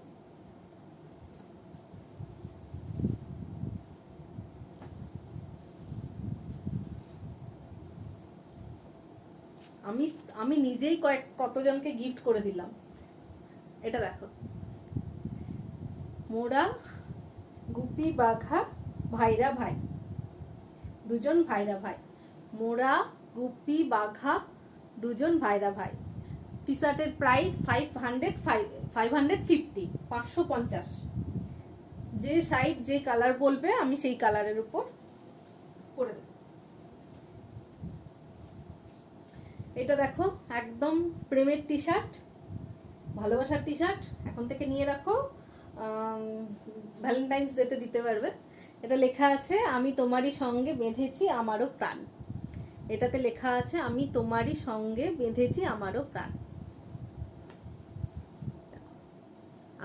আমি আমি নিজেই কতজনকে গিফট করে দিলাম। এটা দেখো, মোরা গুপি বাঘা ভাইরা ভাই, দুজন ভাইরা ভাই, মোরা গুপি বাঘা দুজন ভাইরা ভাই। টি শার্টের প্রাইস 550, 550। যে সাইজ যে কালার বলবে আমি সেই কালারের উপর করে দেব। এটা দেখো, একদম প্রেমের টি শার্ট, ভালোবাসার টি শার্ট, এখন থেকে নিয়ে রাখো, ভ্যালেন্টাইন্স ডেতে দিতে পারবে। এটা লেখা আছে আমি তোমারই সঙ্গে বেঁধেছি আমারও প্রাণ। এটাতে লেখা আছে আমি তোমারই সঙ্গে বেঁধেছি আমারও প্রাণ।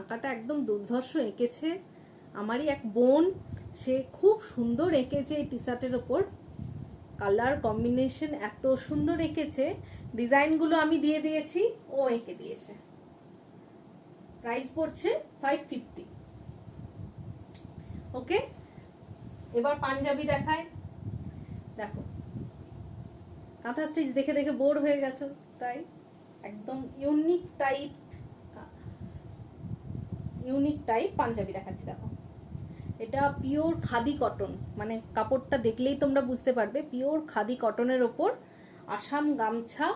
আঁকাটা একদম দুর্ধর্ষ এঁকেছে আমারই এক বোন, সে খুব সুন্দর এঁকেছে এই টি শার্টের ওপর। কালার কম্বিনেশন এত সুন্দর এঁকেছে, ডিজাইনগুলো আমি দিয়ে দিয়েছি, ও এঁকে দিয়েছে। প্রাইস পড়ছে 550। ওকে, এবার পাঞ্জাবি দেখায়। দেখো, কাঁথা স্টিচ দেখে দেখে বোর হয়ে গেছো তাই একদম ইউনিক টাইপ পাঞ্জাবি দেখাচ্ছি। দেখো, এটা পিওর খাদি কটন, মানে কাপড়টা দেখলেই তোমরা বুঝতে পারবে পিওর খাদি কটনের ওপর আসাম গামছা,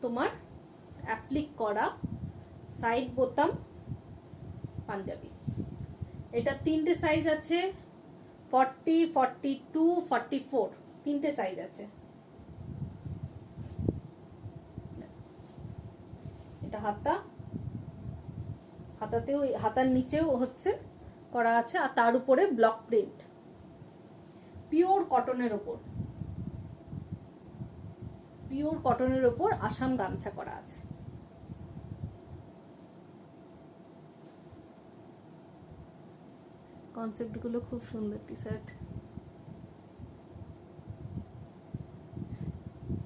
তোমার অ্যাপ্লিক করা, সাইড বোতাম পাঞ্জাবি। এটা তিনটে সাইজ আছে, 40, 42, 44, তিনটে সাইজ আছে। এটা হাতাতেও, হাতার নিচেও হচ্ছে করা আছে, আর তার উপরে ব্লক প্রিন্ট, পিওর কটনের ওপর আসাম গামছা করা আছে। কনসেপ্টগুলো খুব সুন্দর। টি শার্ট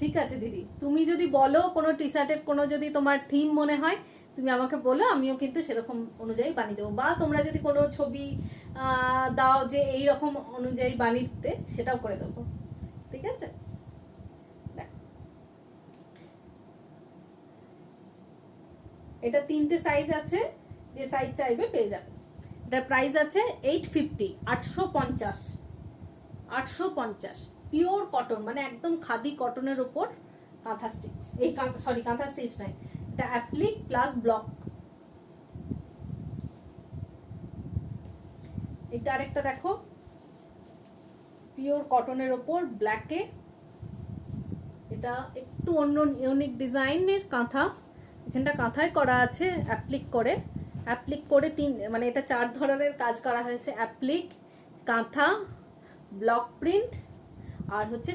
ঠিক আছে দিদি, তুমি যদি বলো কোনো টি শার্টের কোনো যদি তোমার থিম মনে হয় তুমি আমাকে বলো, আমিও কিন্তু সেরকম অনুযায়ী বানিয়ে দেবো, বা তোমরা যদি কোনো ছবি দাও যে এই রকম অনুযায়ী বানিয়ে দিতে, সেটাও করে দেবো। ঠিক আছে, দেখো এটা তিনটে সাইজ আছে, যে সাইজ চাইবে পেয়ে যাবে। এটার প্রাইস আছে 850, 850। পিওর কটন, মানে একদম খাদি কটনের উপর কাঁথা স্টিচ, কাঁথা স্টিচ নয়, এটা অ্যাপ্লিক প্লাস ব্লক। এটা আরেকটা দেখো, পিওর কটনের ওপর ব্ল্যাকে, এটা একটু অন্য ইউনিক ডিজাইনের কাঁথা, এখানটা কাঁথায় করা আছে অ্যাপ্লিক করে মানে এটা 4 ধরনের কাজ করা হয়েছে, অ্যাপ্লিক, কাঁথা, ব্লক প্রিন্ট, আর হচ্ছে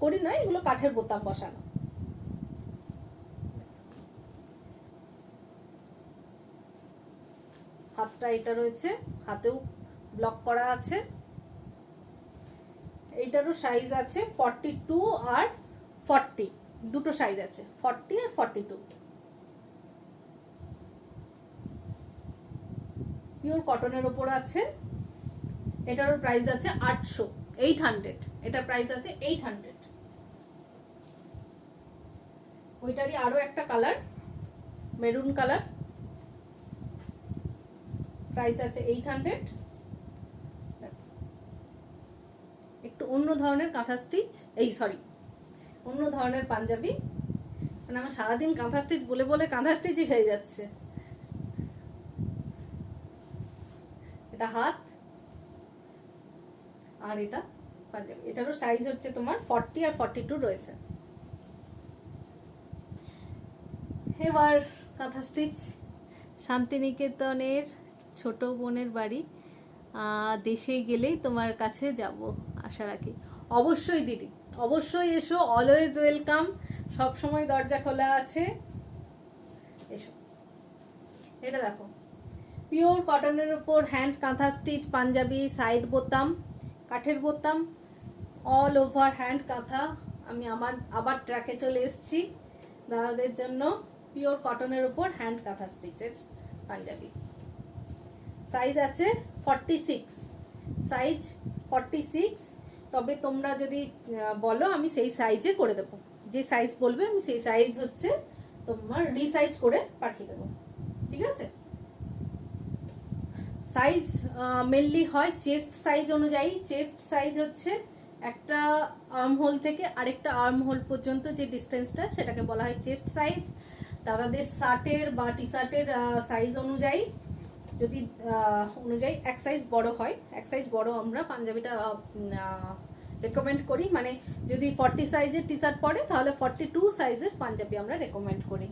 কড়ি নয়, এগুলো কাঠের বোতাম বসানো। হাতটা এটা রয়েছে, হাতেও ব্লক করা আছে। এইটারও সাইজ আছে 42 আর 40, দুটো সাইজ আছে, 40 আর 42। পিওর কটনের ওপর আছে। এটারও প্রাইস আছে 800, এটার প্রাইস আছে 800। ওইটারই আরো একটা কালার, মেরুন কালার, প্রাইস আছে 800। একটু অন্য ধরনের কাঁথা স্টিচ, অন্য ধরনের পাঞ্জাবি, মানে আমার সারাদিন কাঁথা স্টিচ বলে বলে কাঁথা স্টিচই হয়ে যাচ্ছে। এটা হাত, আর এটা পাঞ্জাবি। এটারও সাইজ হচ্ছে তোমার 40 আর 42 রয়েছে। এবার কাঁথা স্টিচ, শান্তিনিকেতনের ছোট বোনের বাড়ি, দেশে গেলেই তোমার কাছে যাব আশা রাখি। অবশ্যই দিদি, অবশ্যই এসো, অলওয়েজ ওয়েলকাম, সব সময় দরজা খোলা আছে, এসো। এটা দেখো, পিওর কটনের উপর hand kantha stitch panjabi, side বোতাম, কাঠের বোতাম, অল ওভার হ্যান্ড কাঁথা। আমি আবার ট্র্যাকে চলে এসেছি। দাদাদের জন্য পিওর কটনের উপর হ্যান্ড কাঁথা স্টিচের পাঞ্জাবি। সাইজ আছে 46, সাইজ 46। তবে তোমরা যদি বলো আমি সেই সাইজে করে দেবো, যে সাইজ বলবে আমি সেই সাইজ হচ্ছে তোমার রিসাইজ করে পাঠিয়ে দেবো, ঠিক আছে। সাইজ মেনলি হয় চেস্ট সাইজ অনুযায়ী। চেস্ট সাইজ হচ্ছে একটা আর্ম হোল থেকে আরেকটা আর্ম হোল পর্যন্ত যে ডিস্টেন্সটা সেটাকে বলা হয় চেস্ট সাইজ। দাদাদের শার্টের বা টি শার্টের সাইজ অনুযায়ী যদি এক সাইজ বড় হয়, এক সাইজ বড় আমরা পাঞ্জাবিটা রেকমেন্ড করি। মানে যদি 40 সাইজের টি শার্ট পরে তাহলে 42 সাইজের পাঞ্জাবি আমরা রেকমেন্ড করি।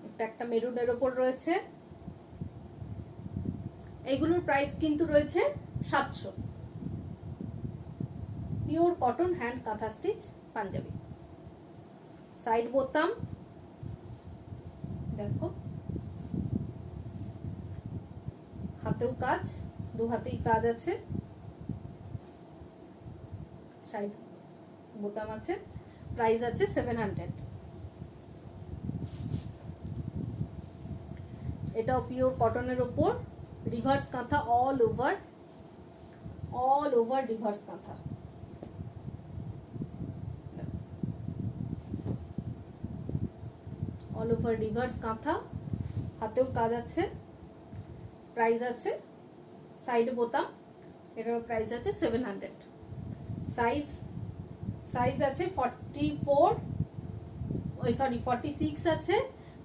এটা একটা মেরুনের ওপর রয়েছে, এইগুলোর প্রাইস কিন্তু রয়েছে 700। Pure cotton hand kantha stitch panjabi. Side বোতাম দেখো, হাতেও কাজ, দু হাতেই কাজ আছে, সাইড বোতাম আছে। প্রাইস আছে 700। এটাও পিওর কটনের ওপর রিভার্স কাঁথা, অল ওভার রিভার্স কাঁথা। অল ওভার রিভার্স কাঁথা, হাতেও কাজ আছে। প্রাইস আছে, সাইড বোতাম, এটার প্রাইস আছে 700। সাইজ আছে 46 আছে।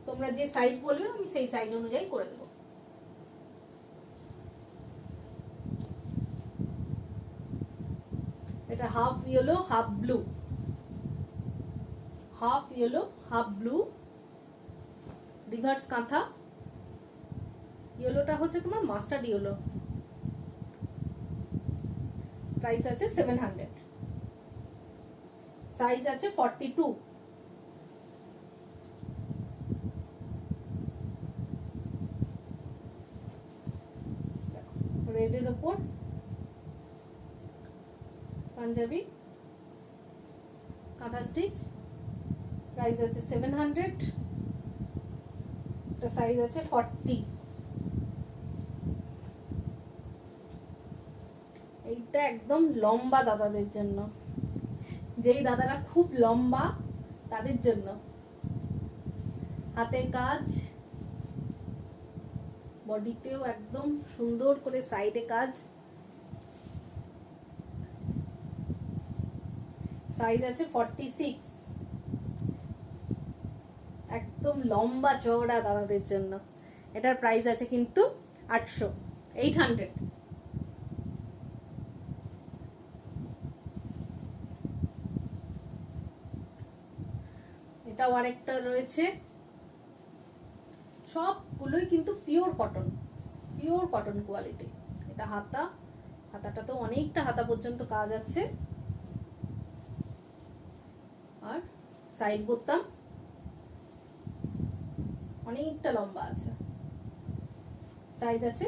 তোমরা যে সাইজ বলবে আমি সেই সাইজ অনুযায়ী করে দেবো। এটা half yellow half blue, reverse kantha. ইয়েলোটা হচ্ছে তোমার মাস্টার্ড ইয়েলো। প্রাইস আছে 700। সাইজ আছে 42। রেডের ওপর পাঞ্জাবি কাঁথা স্টিচ। প্রাইস আছে 700। এটা সাইজ আছে 40। এইটা একদম লম্বা দাদাদের জন্য, যেই দাদারা খুব লম্বা তাদের জন্য। হাতে কাজ, বডিতেও একদম সুন্দর করে সাইডে কাজ। সাইজ আছে 46। একদম লম্বা চওড়া দাদাদের জন্য। এটার প্রাইস আছে কিন্তু 800। এটাও আরেকটা রয়েছে। সবগুলোই কিন্তু পিওর কটন কোয়ালিটি। এটা হাতাটা তো অনেকটা হাতা পর্যন্ত কাজ আছে। আর সাইড বোতাম অনেকটা লম্বা আছে। সাইজ আছে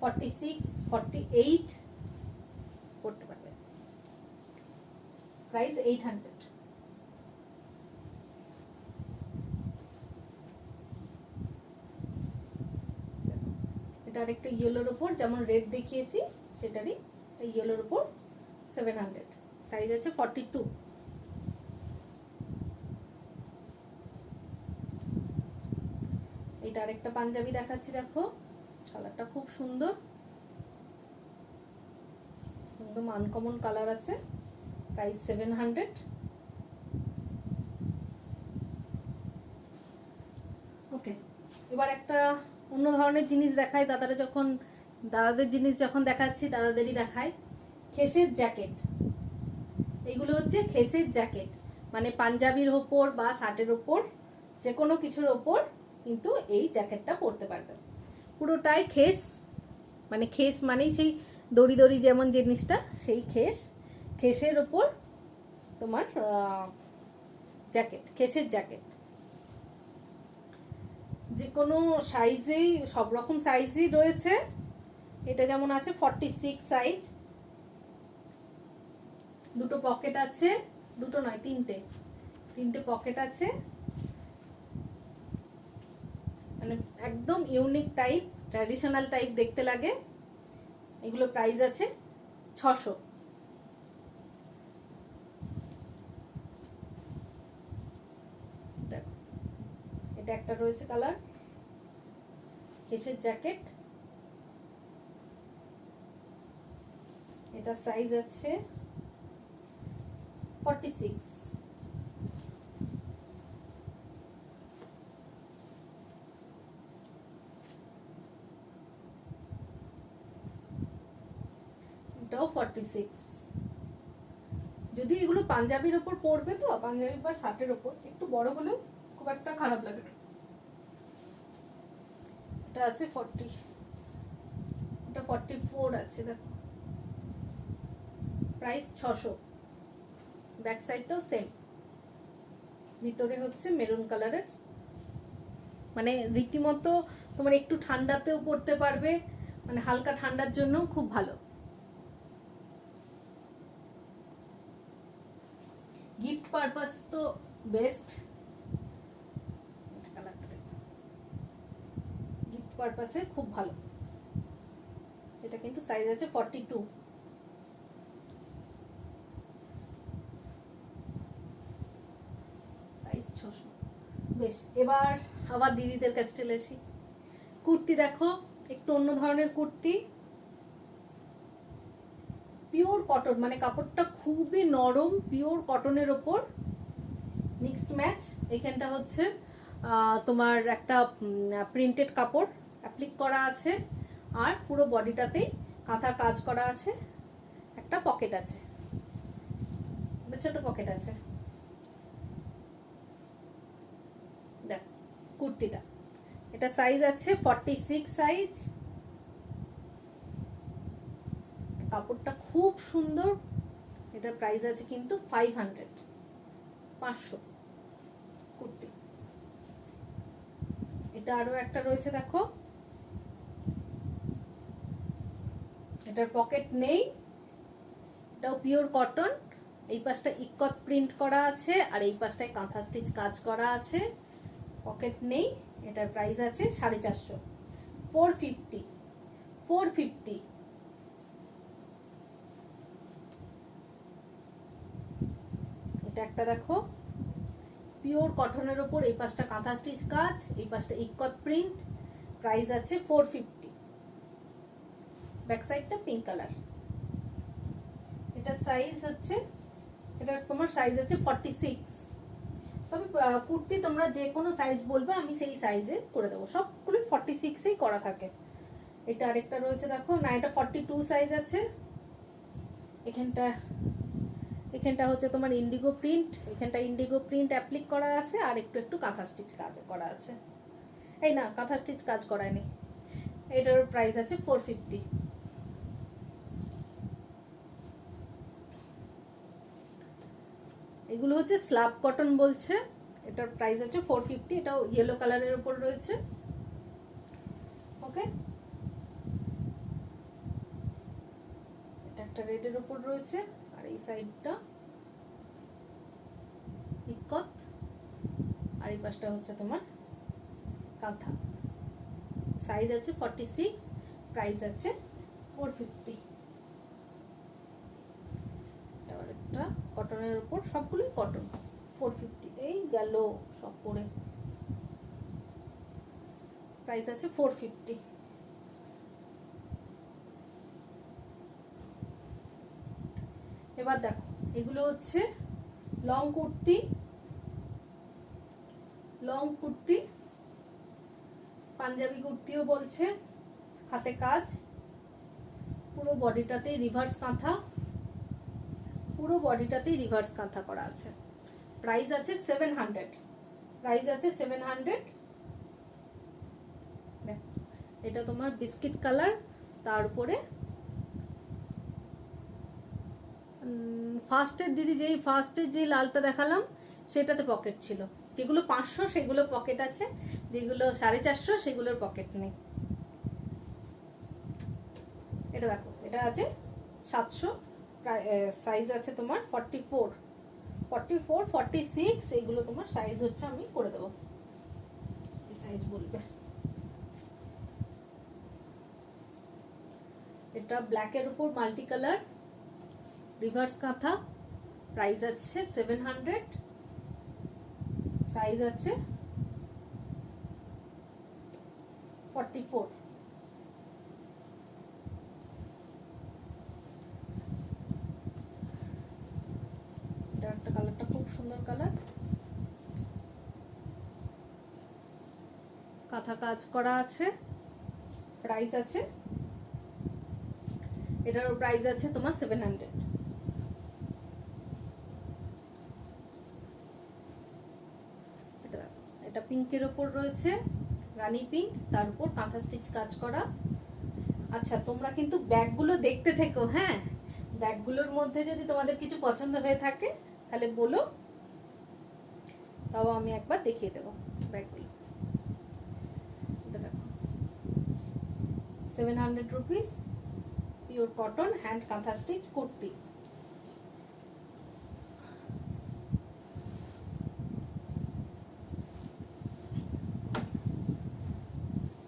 46, 48 করতে পারবে। প্রাইস 800। এটা আরেকটা ইয়েলোর উপর, যেমন রেড দেখিয়েছি সেটারই ইয়েলোর উপর 700। সাইজ আছে 42। এটা আরেকটা পাঞ্জাবি দেখাচ্ছি, দেখো কালারটা খুব সুন্দর, একদম আনকমন কালার আছে। প্রাইস 700। ওকে, এবার একটা অন্য ধরনের জিনিস দেখায়। দাদাদের জিনিস যখন দেখাচ্ছি দাদাদেরই দেখায়। খেসের জ্যাকেট। এগুলো হচ্ছে খেসের জ্যাকেট, মানে পাঞ্জাবির ওপর বা শার্টের ওপর যে কোনো কিছুর ওপর কিন্তু এই জ্যাকেটটা পরতে পারবে। পুরোটাই খেস, মানে খেস মানেই সেই দড়ি দড়ি যেমন জিনিসটা, সেই খেসের ওপর তোমার জ্যাকেট, খেসের জ্যাকেট। যে কোনো সাইজেই, সব রকম সাইজই রয়েছে। এটা যেমন আছে 46 সাইজ, দুটো পকেট আছে, দুটো নয় তিনটে পকেট আছে, মানে একদম ইউনিক টাইপ, ট্র্যাডিশনাল টাইপ দেখতে লাগে। এগুলো প্রাইস আছে 600। দেখো এটা একটা রয়েছে কালার, কেশের জ্যাকেট, এটা সাইজ আছে 46। এটাও 46। যদি এগুলো পাঞ্জাবির ওপর পরবে, তো পাঞ্জাবি বা শার্টের ওপর একটু বড় হলেও খুব একটা খারাপ লাগে না। এটা আছে 40, এটা 44 আছে। দেখো প্রাইস 600। ব্যাক সাইডটাও সেম, ভিতরে হচ্ছে মেরুন কালারের, মানে রীতিমতো তোমার একটু ঠান্ডাতেও পরতে পারবে, মানে হালকা ঠান্ডার জন্য খুব ভালো। গিফট পারপাস তো বেস্ট। কালারটা দেখো, গিফট পারপাসে খুব ভালো। এটা কিন্তু সাইজ আছে 42। প্রাইস 600। বেশ, এবার আবার দিদিদের কাছে চলে আসি। কুর্তি দেখো, একটু অন্য ধরনের কুর্তি, পিওর কটন, মানে কাপড়টা খুবই নরম, পিওর কটনের ওপর মিক্সড ম্যাচ। এখানটা হচ্ছে তোমার একটা প্রিন্টেড কাপড় অ্যাপ্লিক করা আছে, আর পুরো বডিটাতেই কাঁথা কাজ করা আছে। একটা পকেট আছে, ছোট পকেট আছে। দেখ কুর্তিটা, এটা সাইজ আছে 46 সাইজ। কাপড়টা খুব সুন্দর। এটার প্রাইস আছে কিন্তু 500 কুর্তি। এটা আরো একটা রয়েছে দেখো, এটার পকেট নেই, এটাও পিওর কটন। এই পাশটা ইক্কত প্রিন্ট করা আছে, আর এই পাশটায় কাঁথা স্টিচ কাজ করা আছে। পকেট নেই। এটার প্রাইস আছে 450, 450। এটা একটা দেখো, পিওর কটনের ওপর, এই পাশটা কাঁথা স্টিচ কাজ, এই পাশটা ইক্কত প্রিন্ট। প্রাইস আছে 450। ব্যাক সাইডটা পিঙ্ক কালার। এটা সাইজ হচ্ছে, এটা তোমার সাইজ আছে 46। তবে কুর্তি তোমরা যে কোনো সাইজ বলবে, আমি সেই সাইজে করে দেবো। সবগুলো 46এই করা থাকে। এটা আরেকটা রয়েছে দেখো, না এটা 42 সাইজ আছে। এখানটা হচ্ছে তোমার ইন্ডিগো প্রিন্ট, এখানটা ইন্ডিগো প্রিন্ট অ্যাপ্লিক করা আছে, আর একটু কাঁথা স্টিচ কাজ করা আছে। এই না, কাঁথা স্টিচ কাজ করায়নি। এটার প্রাইস আছে 450। এগুলো হচ্ছে স্ল্যাব কটন বলছে, এটার প্রাইস আছে 450। এটাও ইয়েলো কালারের উপর রয়েছে। ওকে, এটা একটা রেডের উপর রয়েছে, আর এই সাইডটা ইক্কত, আর এই পাশটা হচ্ছে তোমার কাঁথা। সাইজ আছে 46, প্রাইস আছে 450। একটা কটনের উপর, সবগুলোই কটন। 450 এই গেল সব পরে। প্রাইস আছে 450। এবার দেখো, এগুলো হচ্ছে লং কুর্তি, পাঞ্জাবি কুর্তিও বলছে, হাতে কাজ, পুরো বডিটাতেই রিভার্স কাঁথা, পুরো বডিটাতেই রিভার্স কাঁথা করা আছে। প্রাইস আছে 700। এটা তোমার বিস্কিট কালার, তার উপরে ফার্স্টের যে লালটা দেখালাম সেটাতে পকেট ছিল। যেগুলো 500 সেগুলো পকেট আছে, যেগুলো 450 সেগুলোর পকেট নেই। এটা দেখো, এটা আছে 700, সাইজ আছে তোমার 44, 44, 46, এইগুলো তোমার সাইজ হচ্ছে, আমি করে দেবো যে সাইজ বলবে। এটা ব্ল্যাকের উপর মাল্টি কালার রিভার্স কাঁথা, প্রাইস আছে 700, সাইজ আছে 44। এটা একটা কালারটা খুব সুন্দর কালার, কাঁথা কাজ করা আছে, প্রাইস আছে, এটারও প্রাইস আছে তোমার 700। এটা পিঙ্কের ওপর রয়েছে, রানী পিঙ্ক, তার উপর কাঁথা স্টিচ কাজ করা। আচ্ছা, তোমরা কিন্তু ব্যাগগুলো দেখতে থেকো, হ্যাঁ, ব্যাগগুলোর মধ্যে যদি তোমাদের কিছু পছন্দ হয়ে থাকে তাহলে বলো, তাও আমি একবার দেখিয়ে দেবো ব্যাগগুলো। এটা দেখো 700 rupees, pure cotton, hand kantha stitch kurti.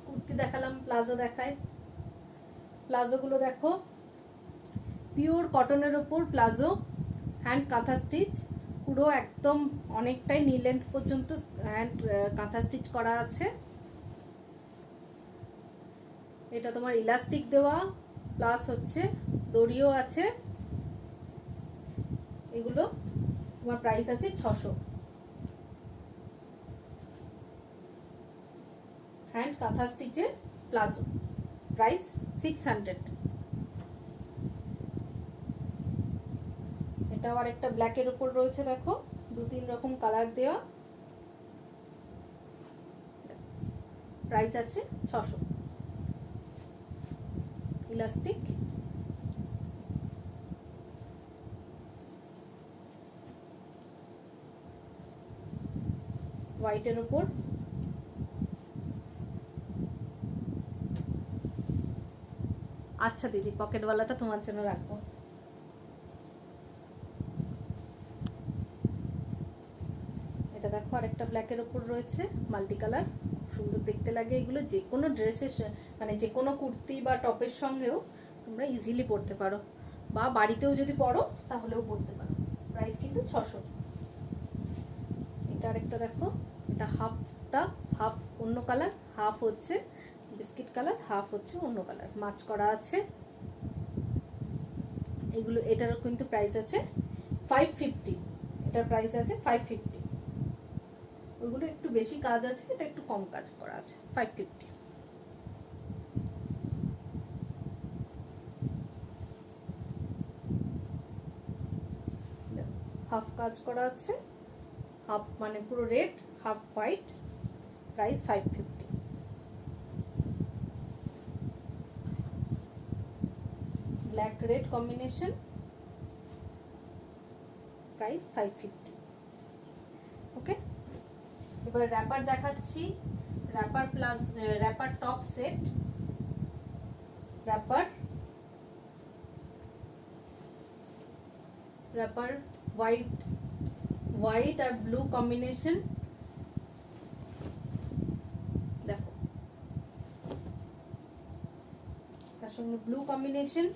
Kurti দেখালাম, প্লাজো দেখায়। প্লাজোগুলো দেখো, পিওর কটনের ওপর প্লাজো, হ্যান্ড কাঁথা স্টিচ, পুরো একদম অনেকটাই নি লেন্থ পর্যন্ত হ্যান্ড কাঁথা স্টিচ করা আছে। এটা তোমার ইলাস্টিক দেওয়া, প্লাস হচ্ছে দড়িও আছে। এগুলো তোমার প্রাইস আছে 600। হ্যান্ড কাঁথা স্টিচের প্লাজো, প্রাইস 600। এটাও আর একটা ব্ল্যাকের উপর রয়েছে, দেখো 2-3 রকম কালার দেওয়া, প্রাইস আছে 600। ইলাস্টিক, হোয়াইটের উপর, আচ্ছা দিদি পকেটওয়ালাটা তোমার জন্য রাখবো। এটা দেখো আরেকটা ব্ল্যাকের উপর রয়েছে, মাল্টি কালার, সুন্দর দেখতে লাগে এগুলো। যে কোনো ড্রেসের মানে যে কোনো কুর্তি বা টপের সঙ্গেও তোমরা ইজিলি পরতে পারো, বা বাড়িতেও যদি পরো তাহলেও পরতে পারো। প্রাইস কিন্তু 600। এটা আরেকটা দেখো, এটা হাফটা হাফ অন্য কালার, হাফ হচ্ছে বিস্কিট কালার, হাফ হচ্ছে অন্য কালার, মাছ করা আছে এগুলো। এটারও কিন্তু প্রাইস আছে 550, এটার প্রাইস আছে 550। ওইগুলো একটু বেশি কাজ আছে, এটা একটু কম কাজ করা আছে, 550। হাফ কাজ করা আছে, হাফ মানে পুরো red, half white, price 550। Black red combination, price 550। Okay, এবার র্যাপার দেখাচ্ছি। Wrapper plus wrapper top set, wrapper wrapper white আর ব্লু কম্বিনেশন, দেখো তার সঙ্গে ব্লু কম্বিনেশন,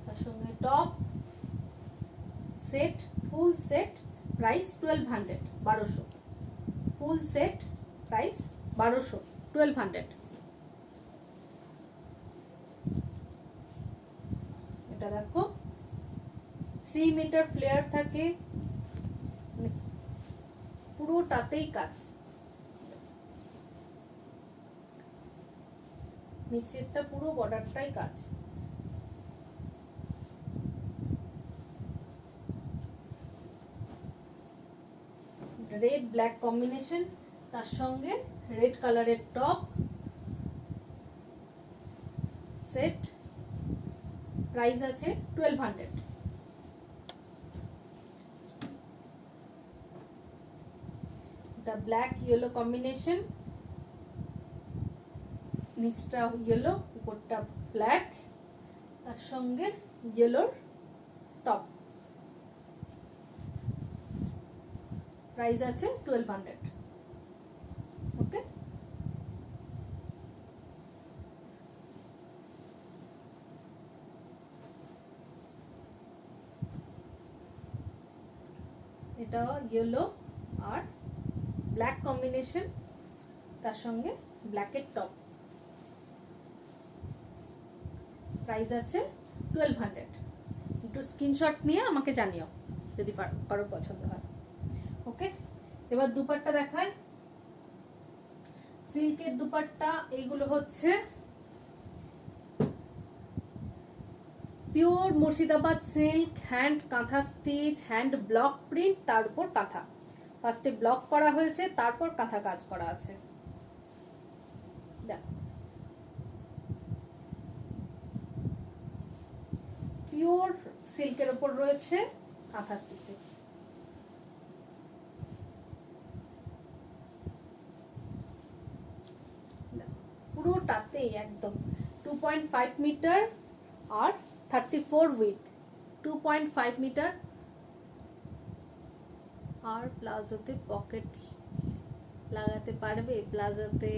তার সঙ্গে top set, full set, price 1200, 1200। Full set price 1200, 1200। এটা দেখো 3 মিটার ফ্লেয়ার থাকে, পুরোটাতেই কাজ, নিচেরটা পুরো বর্ডারটাই কাজ। রেড ব্ল্যাক কম্বিনেশন, তার সঙ্গে রেড কালারের টপ সেট, প্রাইস আছে 1200। এটা ব্ল্যাক ইয়েলো কম্বিনেশন, নিচটা ইয়েলো উপরটা ব্ল্যাক, তার সঙ্গে ইয়েলোর প্রাইস আছে 1200। ওকে, এটা ইয়েলো আর ব্ল্যাক কম্বিনেশন, তার সঙ্গে ব্ল্যাকের টপ। প্রাইস আছে 1200। একটু স্ক্রিনশট নিয়ে আমাকে জানিও যদি কারো পছন্দ হয়। ওকে, এবার দুপাট্টা দেখাই। সিল্কের দুপাট্টা এইগুলো হচ্ছে pure Murshidabad silk, hand kantha stitch, hand block print, তার উপর কাঁথা। ফার্স্টে ব্লক করা হয়েছে, তারপর কাঁথা কাজ করা আছে। পিওর সিল্কের উপর রয়েছে কাঁথা স্টিচের। পুরোটাতেই একদম 2.5 মিটার আর 34 উইথ, 2.5 মিটার। আর প্লাজোতে পকেট লাগাতে পারবে, প্লাজোতে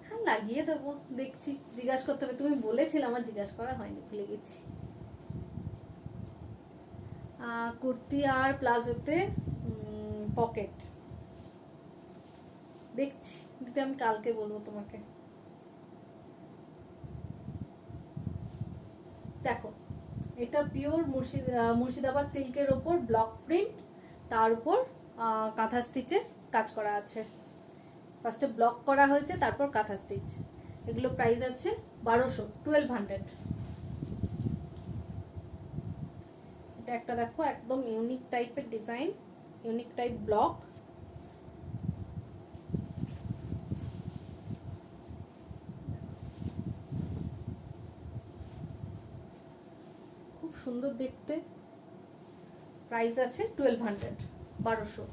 হ্যাঁ লাগিয়ে দেবো, দেখছি, জিজ্ঞাসা করতে হবে। তুমি বলেছিলে, আমার জিজ্ঞাসা করা হয়নি, ভুলে গেছি। কুর্তি আর প্লাজোতে পকেট দেখছি, দিতে আমি কালকে বলবো তোমাকে। দেখো, এটা পিওর মুর্শিদাবাদ সিল্কের ওপর ব্লক প্রিন্ট, তার উপর কাঁথা স্টিচের কাজ করা আছে। ফার্স্টে ব্লক করা হয়েছে, তারপর কাঁথা স্টিচ। এগুলো প্রাইস আছে 1200। এটা একটা দেখো, একদম ইউনিক টাইপের ডিজাইন, ইউনিক টাইপ ব্লক। খুব সুন্দর দেখতে। প্রাইস আছে 1200, 1200।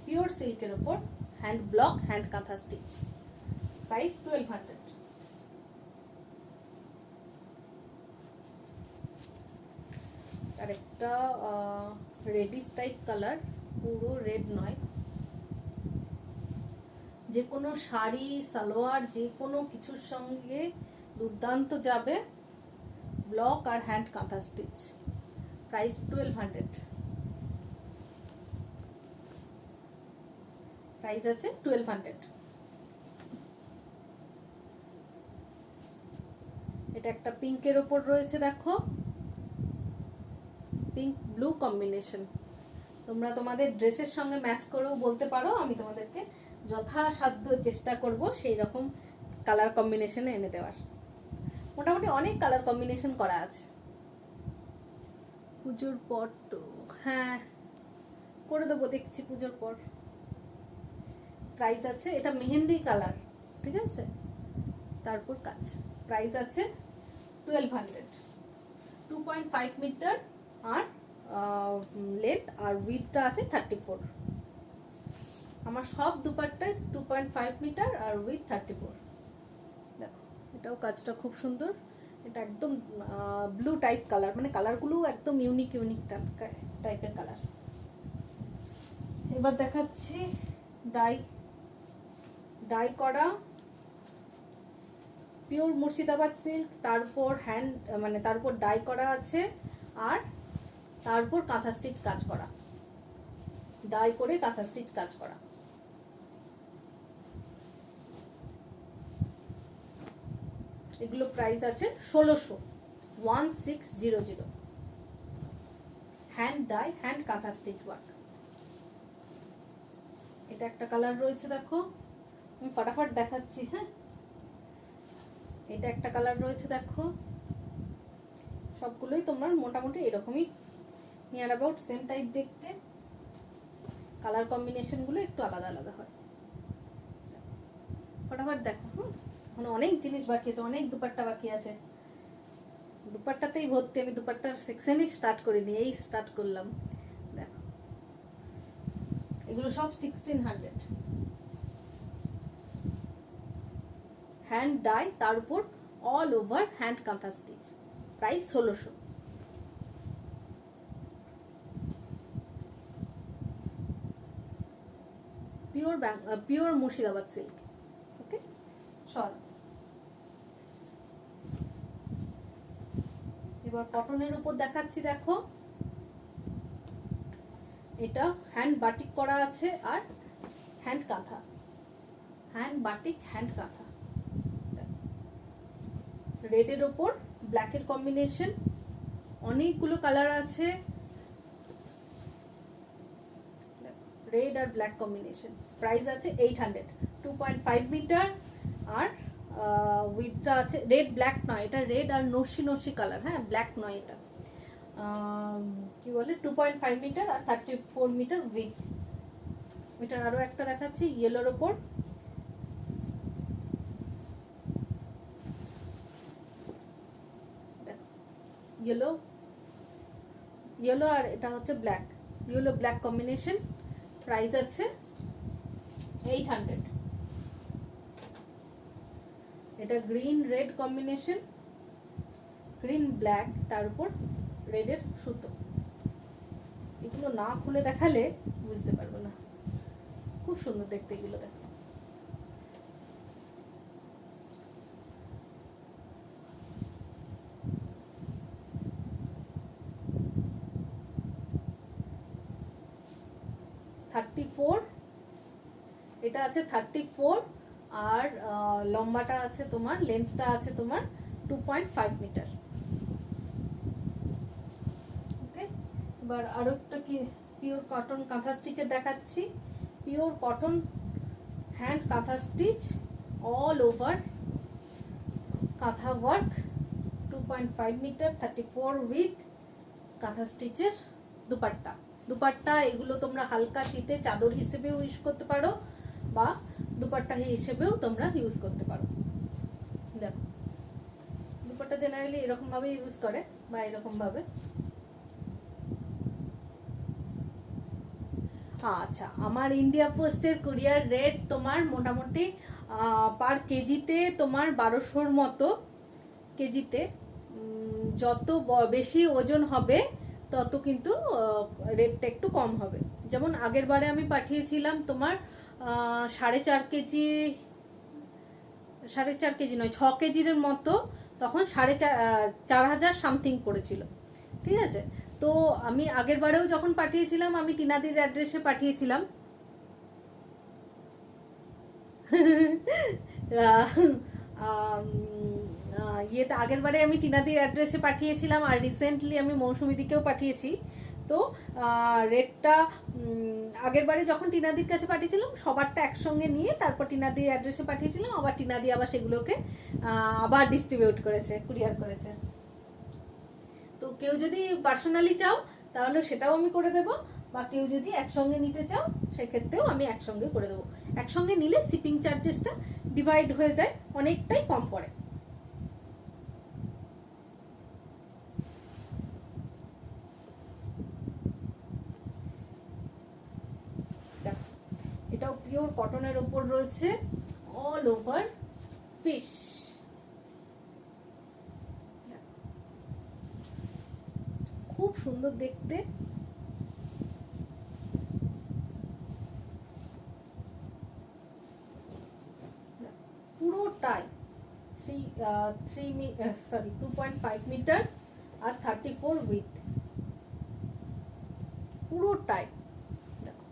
পিওর সিল্কের উপর hand block, hand kantha stitch. Price 1200। আর একটা রেডিশ টাইপ কালার, পুরো রেড নয়, যে কোনো শাড়ি সালোয়ার যে কোনো কিছুর সঙ্গে দুর্দান্ত যাবে। ব্লক আর hand kantha stitch. Price 1200। Price আছে 1200। এটা একটা পিঙ্কের ওপর রয়েছে, দেখো, পিঙ্ক ব্লু কম্বিনেশন। তোমরা তোমাদের ড্রেসের সঙ্গে ম্যাচ করেও বলতে পারো, আমি তোমাদেরকে যথাসাধ্য চেষ্টা করব সেই রকম কালার কম্বিনেশনে এনে দেওয়ার। মোটামুটি অনেক কালার কম্বিনেশন করা আছে। পুজোর পর তো হ্যাঁ করে দেবো, দেখছি পুজোর পর। প্রাইস আছে, এটা মেহেন্দি কালার, ঠিক আছে, তারপর কাজ। প্রাইস আছে 1200। 2.5 মিটার আর লেন্থ, আর উইথটা আছে 34। আমার সব দুপাট্টায় 2.5 মিটার আর উইথ 34। দেখো, এটাও কাজটা খুব সুন্দর। এটা একদম ব্লু টাইপ কালার, মানে কালারগুলো একদম ইউনিক ইউনিক টাইপের কালার। এবার দেখাচ্ছি ডাই করা পিওর মুর্শিদাবাদ সিল্ক, তারপর হ্যান্ড মানে তারপর ডাই করা আছে, আর তারপর কাঁথা স্টিচ কাজ করা, ডাই করে কাঁথা স্টিচ কাজ করা। এগুলো প্রাইস আছে 1600, 1600। Hand die, hand kantha stitch work. এটা একটা কালার রয়েছে, দেখো, আমি ফটাফট দেখাচ্ছি। হ্যাঁ, এটা একটা কালার রয়েছে, দেখো। সবগুলোই তোমার মোটামুটি এরকমই, নিয়ার অ্যাবাউট সেম টাইপ দেখতে। কালার কম্বিনেশনগুলো একটু আলাদা আলাদা হয়। ফটাফট দেখো। মানে অনেক জিনিস বাকি আছে, অনেক দুপাট্টা বাকি আছে। দুপাট্টাতেই ভর্তি, আমি দুপাট্টার সেকশনই স্টার্ট করিনি, এই স্টার্ট করলাম। দেখো, এগুলো সব 1600। হ্যান্ড ডাই, তার উপর all over hand kantha stitch. Price 1600। Pure Murshidabad silk. Okay, সর। এবার কটনের উপর দেখাচ্ছি, দেখো এটা হ্যান্ড বাটিক করা আছে আর হ্যান্ড কাঁথা, হ্যান্ড বাটিক হ্যান্ড কাঁথা। রেডের ওপর ব্ল্যাকের কম্বিনেশন, অনেকগুলো কালার আছে, রেড আর ব্ল্যাক কম্বিনেশন। প্রাইস আছে 800, 2.5 মিটার। আর উইথটা আছে রেড ব্ল্যাক নয়, এটা রেড আর নস্যি নস্যি কালার, হ্যাঁ ব্ল্যাক নয় এটা। কি বলে 2.5 মিটার আর 34 মিটার উইথ। এটার আরও একটা দেখাচ্ছি ইয়েলোর ওপর, ইয়েলো ইয়েলো আর এটা হচ্ছে black, yellow black combination. Price আছে 800। এটা green red combination, green black, তার উপর রেডের সুতো। এগুলো না খুলে দেখালে বুঝতে পারবো না, খুব সুন্দর দেখতে এগুলো। দেখো এটা আছে 34 আর লম্বাটা আছে তোমার, লেন্থটা আছে তোমার 2.5 মিটার। ওকে, এবার আরো একটা কি পিওর কটন কাঁথা স্টিচের দেখাচ্ছি। Pure cotton hand kantha stitch, all over কাঁথা ওয়ার্ক, 2.5 মিটার, 34 উইথ কাঁথা স্টিচের দুপাট্টা। দুপাট্টা এগুলো তোমরা হালকা শীতে চাদর হিসেবেও ইউজ করতে পারো বা দুপাট্টা হিসেবেও তোমরা ইউজ করতে পারো। দেখো দুপাট্টা জেনারেলি এরকম ভাবে ইউজ করে বা এরকম ভাবে। আচ্ছা, আমার ইন্ডিয়া পোস্টের কুরিয়ার রেট তোমার মোটামুটি পার কেজিতে তোমার 1200-র মতো কেজিতে। যত বেশি ওজন হবে তত কিন্তু রেটটা একটু কম হবে। যেমন আগের বারে আমি পাঠিয়েছিলাম তোমার 4.5 কেজি, 4.5 কেজি নয় 6 কেজির মতো, তখন 4,500 সামথিং পড়েছিল। ঠিক আছে, তো আমি আগের বারেও যখন পাঠিয়েছিলাম আমি টিনাদির অ্যাড্রেসে পাঠিয়েছিলাম। ইয়েতে আগের বারে আমি টিনাদির অ্যাড্রেসে পাঠিয়েছিলাম আর রিসেন্টলি আমি মৌসুমিদিকেও পাঠিয়েছি। তো রেটটা আগের বারে যখন টিনাদির কাছে পাঠিয়েছিলাম সবারটা একসঙ্গে নিয়ে তারপর টিনাদির অ্যাড্রেসে পাঠিয়েছিলাম, আবার টিনাদি আবার সেগুলোকে আবার ডিস্ট্রিবিউট করেছে, কুরিয়ার করেছে। তো কেউ যদি পার্সোনালি চাও তাহলে সেটাও আমি করে দেবো, বা কেউ যদি একসঙ্গে নিতে চাও সেক্ষেত্রেও আমি একসঙ্গে করে দেবো। একসঙ্গে নিলে শিপিং চার্জেসটা ডিভাইড হয়ে যায়, অনেকটাই কম পড়ে। এটাও পিওর কটনের ওপর রয়েছে, অল ওভার ফিশ। খুব সুন্দর দেখতে। পুরোটাই 2.5 মিটার আর 34 উইথ, পুরোটাই। দেখো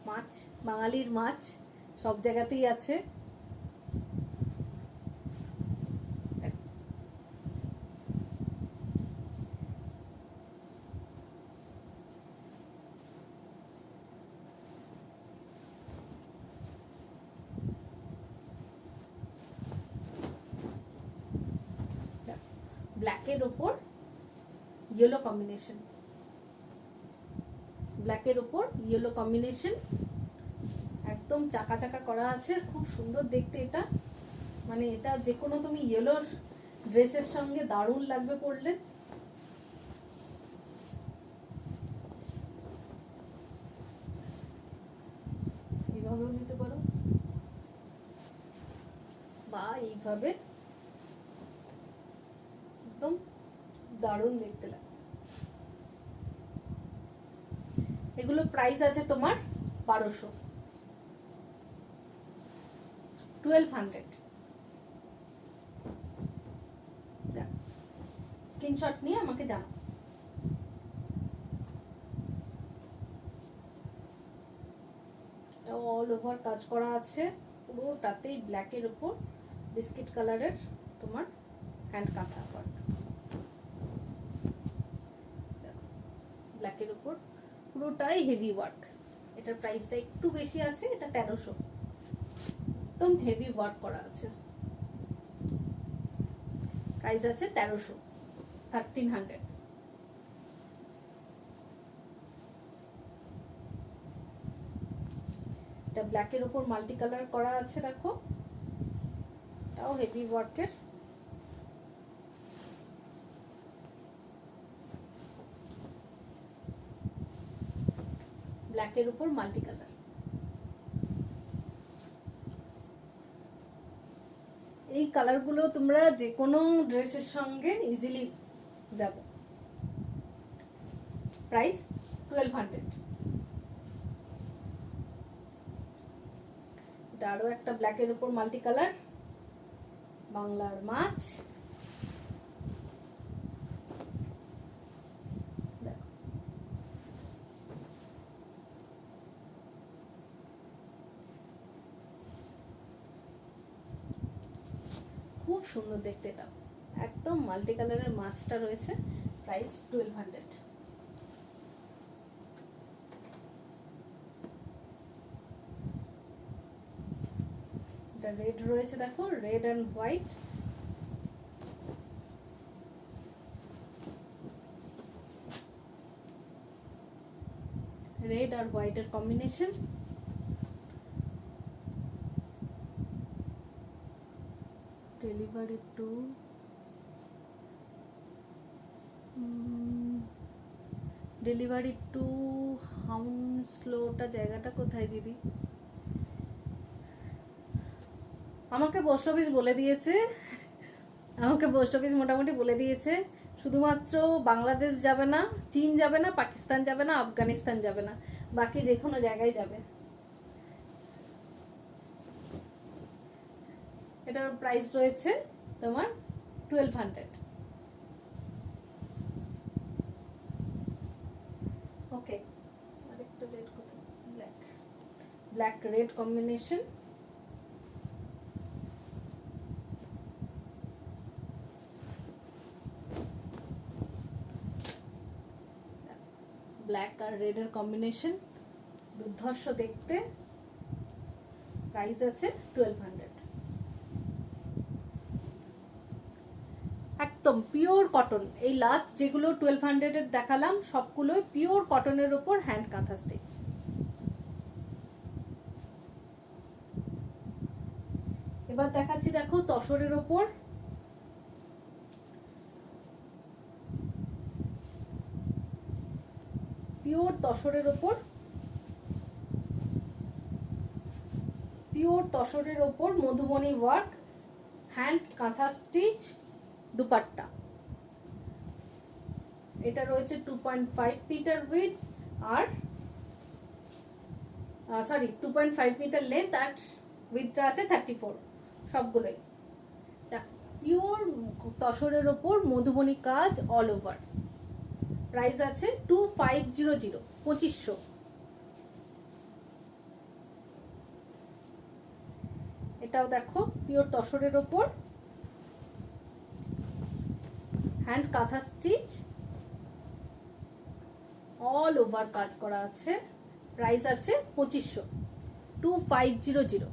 মাছ, বাঙালির মাছ সব জায়গাতেই আছে। ব্ল্যাকের ওপর ইয়েলো কম্বিনেশন, ব্ল্যাকের ওপর ইয়েলো কম্বিনেশন, একদম চাকা চাকা করা আছে, খুব সুন্দর দেখতে এটা। মানে এটা যে কোনো তুমি ইয়েলোর ড্রেসের সঙ্গে দারুণ লাগবে পরলে। এইভাবেও নিতে পারো বা এইভাবে, একদম দারুণ দেখতে লাগে। এগুলো প্রাইস আছে তোমার 1200। 1200। স্ক্রিনশট নিয়ে আমাকে জানাও। অল ওভার কাজ করা আছে পুরোটাতেই ব্ল্যাকের উপর বিস্কিট কালারের তোমার হ্যান্ড কাঁথা ওয়ার্ক। দেখো ব্ল্যাকের উপর পুরোটাই হেভি ওয়ার্ক। এটার প্রাইসটা একটু বেশি আছে, এটা 1300। একদম হেভি ওয়ার্ক করা আছে, প্রাইস আছে 1300, 1300। এটা ব্ল্যাকের উপর মাল্টি কালার করা আছে, দেখো এটাও হেভি ওয়ার্কের। ব্ল্যাকের উপর মাল্টি কালার। এই কালারগুলো তোমরা যে কোনো ড্রেসের সঙ্গে ইজিলি যাবে। প্রাইস 1200। এটা আরো একটা ব্ল্যাকের উপর মাল্টি কালার, বাংলার মাছ। খুব সুন্দর দেখতে, এটা একদম মাল্টি কালারের মাছটা রয়েছে। প্রাইস 1200। এটা রেড রয়েছে, দেখো রেড অ্যান্ড হোয়াইট। রেড আর হোয়াইটের কম্বিনেশন। ডেলিভারি টু হাউন্সলোটা জায়গাটা কোথায় দিদি? আমাকে পোস্ট অফিস বলে দিয়েছে, মোটামুটি বলে দিয়েছে শুধুমাত্র বাংলাদেশ যাবে না, চীন যাবে না, পাকিস্তান যাবে না, আফগানিস্তান যাবে না, বাকি যে কোনো জায়গায় যাবে। এটার প্রাইস রয়েছে তোমার 1200। ওকে, আরেকটা রেড কোথায়? Black red combination. ব্ল্যাক আর রেড এর কম্বিনেশন দুর্ধর্ষ দেখতে। প্রাইস আছে 1200। একদম পিওর কটন। এই লাস্ট যেগুলো 1200 এর দেখালাম সবগুলো পিওর কটনের উপর হ্যান্ড কাঁথা স্টিচ। এবার দেখাচ্ছি, দেখো তসরের ওপর পিওর তসরের ওপর, Madhubani work hand kantha stitch dupatta. এটা রয়েছে 2.5 মিটার উইথ আর 2.5 মিটার লেন্থ আর উইথটা আছে 34। সবগুলোই পিওর তসরের ওপর মধুবনী কাজ অল ওভার। প্রাইস আছে 2500, 2500। এটাও দেখো পিওর তসরের ওপর hand kantha stitch all over কাজ করা আছে। প্রাইস আছে 2500, 2500।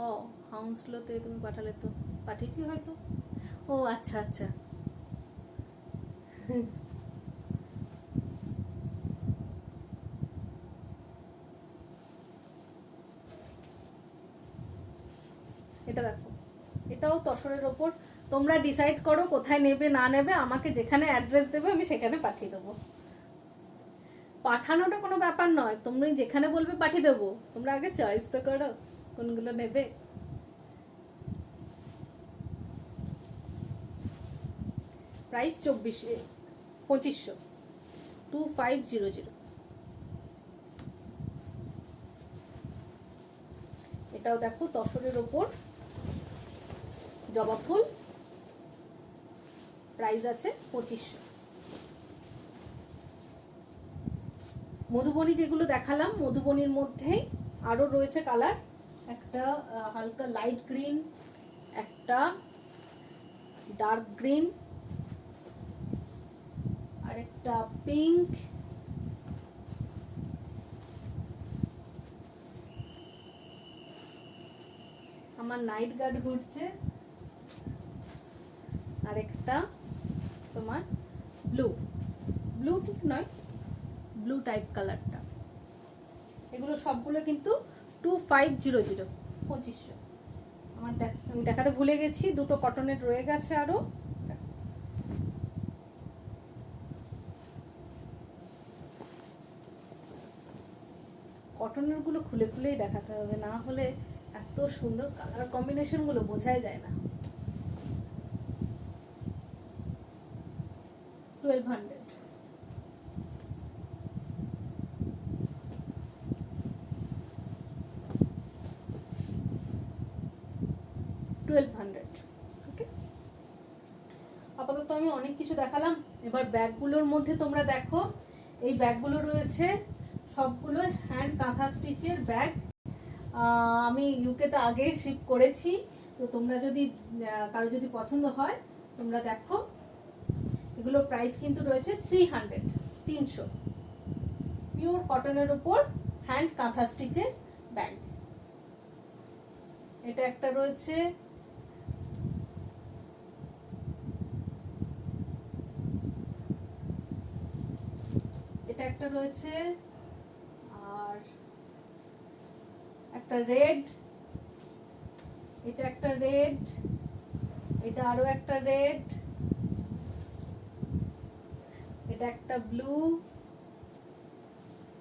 ও হাউন্সলোতে তুমি পাঠালে তো, পাঠিয়েছি হয়তো। ও আচ্ছা আচ্ছা। এটা দেখো, এটাও তসরের ওপর। তোমরা ডিসাইড করো কোথায় নেবে না নেবে, আমাকে যেখানে অ্যাড্রেস দেবে আমি সেখানে পাঠিয়ে দেবো। পাঠানোটা কোনো ব্যাপার নয়, তুমি যেখানে বলবে পাঠিয়ে দেবো। তোমরা আগে চয়েস তো করো কোনগুলো নেবে। প্রাইস 2500। 2500। এটাও দেখো তসরের ওপর জবা ফুল, প্রাইস আছে 2500। মধুবনী যেগুলো দেখালাম, মধুবনীর মধ্যেই আরো রয়েছে কালার, একটা হালকা লাইট গ্রিন, একটা ডার্ক গ্রিন, আর একটা পিঙ্ক, আমার নাইট গার্ড ঘুরছে, আর একটা তোমার ব্লু, ব্লু ঠিক নয়, ব্লু টাইপ কালারটা। এগুলো সবগুলো কিন্তু 2500, 2500। আমি দেখাতে ভুলে গেছি, দুটো কটনের রয়ে গেছে আরো। কটনের গুলো খুলে খুলেই দেখাতে হবে, না হলে এত সুন্দর কালার কম্বিনেশন গুলো বোঝাই যায় না। 1200। 1200, ওকে। আপাতত আমি অনেক কিছু দেখালাম, এবার ব্যাগগুলোর মধ্যে তোমরা দেখো, এই ব্যাগগুলো রয়েছে সবগুলো হ্যান্ড কাঁথা স্টিচের ব্যাগ। আমি ইউকেতে আগে শিপ করেছি, তো তোমরা যদি কারো যদি পছন্দ হয় তোমরা দেখো। এগুলোর প্রাইস কিন্তু রয়েছে 300। পিওর কটনের উপর হ্যান্ড কাঁথা স্টিচের ব্যাগ। এটা একটা রয়েছে, এটা একটা রয়েছে, আর একটা রেড, এটা একটা রেড, এটা আরো একটা রেড, এটা একটা ব্লু,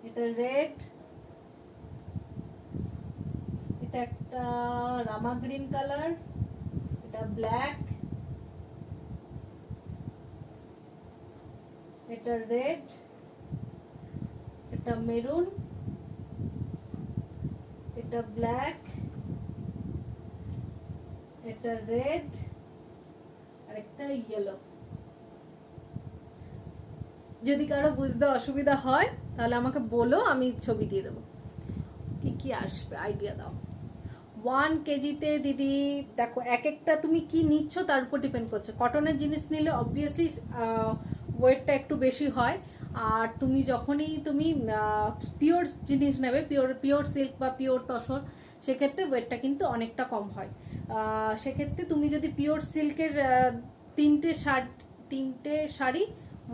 এটা রেড, এটা একটা রামা গ্রিন কালার, এটা ব্ল্যাক, এটা রেড, এটা মেরুন, এটা ব্ল্যাক, এটা রেড, আর একটা ইয়েলো। যদি কারো বুঝতে অসুবিধা হয় তাহলে আমাকে বলো, আমি ছবি দিয়ে দেবো কি কি আসবে, আইডিয়া দাও। 1 কেজিতে দিদি দেখো, এক একটা তুমি কি নিচ্ছ তার উপর ডিপেন্ড করছে। কটনের জিনিস নিলে অবভিয়াসলি ওয়েটটা একটু বেশি হয়, আর তুমি যখনই তুমি পিওর জিনিস নেবে, পিওর সিল্ক বা পিওর তসর, সেক্ষেত্রে ওয়েটটা কিন্তু অনেকটা কম হয়। সেক্ষেত্রে তুমি যদি পিওর সিল্কের তিনটে শাড়ি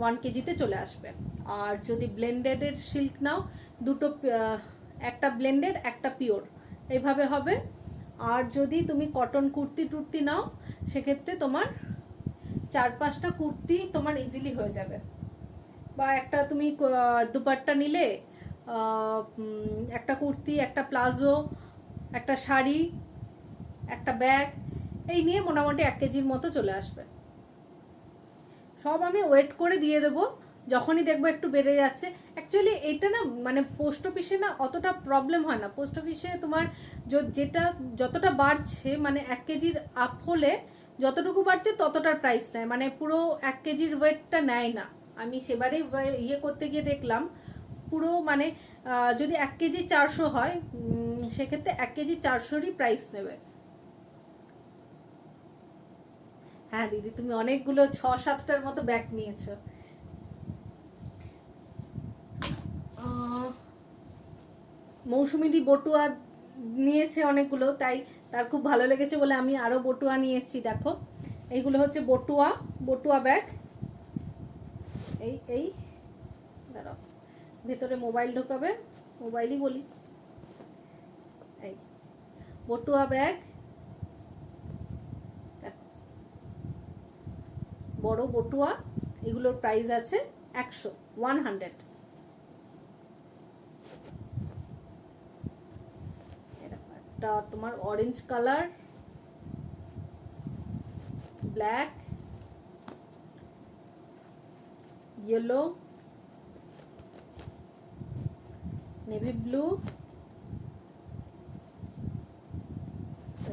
1 কেজিতে চলে আসবে। আর যদি ব্লেন্ডেডের সিল্ক নাও, দুটো, একটা ব্লেন্ডেড একটা পিওর, এইভাবে হবে। আর যদি তুমি কটন কুর্তি নাও, সেক্ষেত্রে তোমার 4-5টা কুর্তি তোমার ইজিলি হয়ে যাবে। বা একটা তুমি দুপাট্টা নিলে, একটা কুর্তি, একটা প্লাজো, একটা শাড়ি, একটা ব্যাগ, এই নিয়ে মোটামুটি 1 কেজির মতো চলে আসবে। সব আমি ওয়েট করে দিয়ে দেবো, যখনই দেখবো একটু বেড়ে যাচ্ছে। অ্যাকচুয়ালি এটা না মানে পোস্ট অফিসে না অতটা প্রবলেম হয় না। পোস্ট অফিসে তোমার যেটা যতটা বাড়ছে, মানে 1 কেজির আপ হলে যতটুকু বাড়ছে ততটার প্রাইস নেয়, মানে পুরো 1 কেজির ওয়েটটা নেয় না। আমি সেবারে ইয়ে করতে গিয়ে দেখলাম, পুরো মানে যদি 1 কেজি 400 হয়, সেক্ষেত্রে 1 কেজি 400রই প্রাইস নেবে। হ্যাঁ দিদি, তুমি অনেকগুলো 6-7টার মতো ব্যাগ নিয়েছো। মৌসুমিদি বটুয়া নিয়েছে অনেকগুলো, তাই তার খুব ভালো লেগেছে বলে আমি আরও বটুয়া নিয়ে এসেছি। দেখো, এইগুলো হচ্ছে বটুয়া ব্যাগ। এই দাঁড়াও, ভেতরে মোবাইল ঢোকাবে, মোবাইলই বলি। এই বটুয়া ব্যাগ, বড় বটুয়া, এগুলোর প্রাইস আছে 100। এটা তোমার orange colour, black, yellow, navy blue,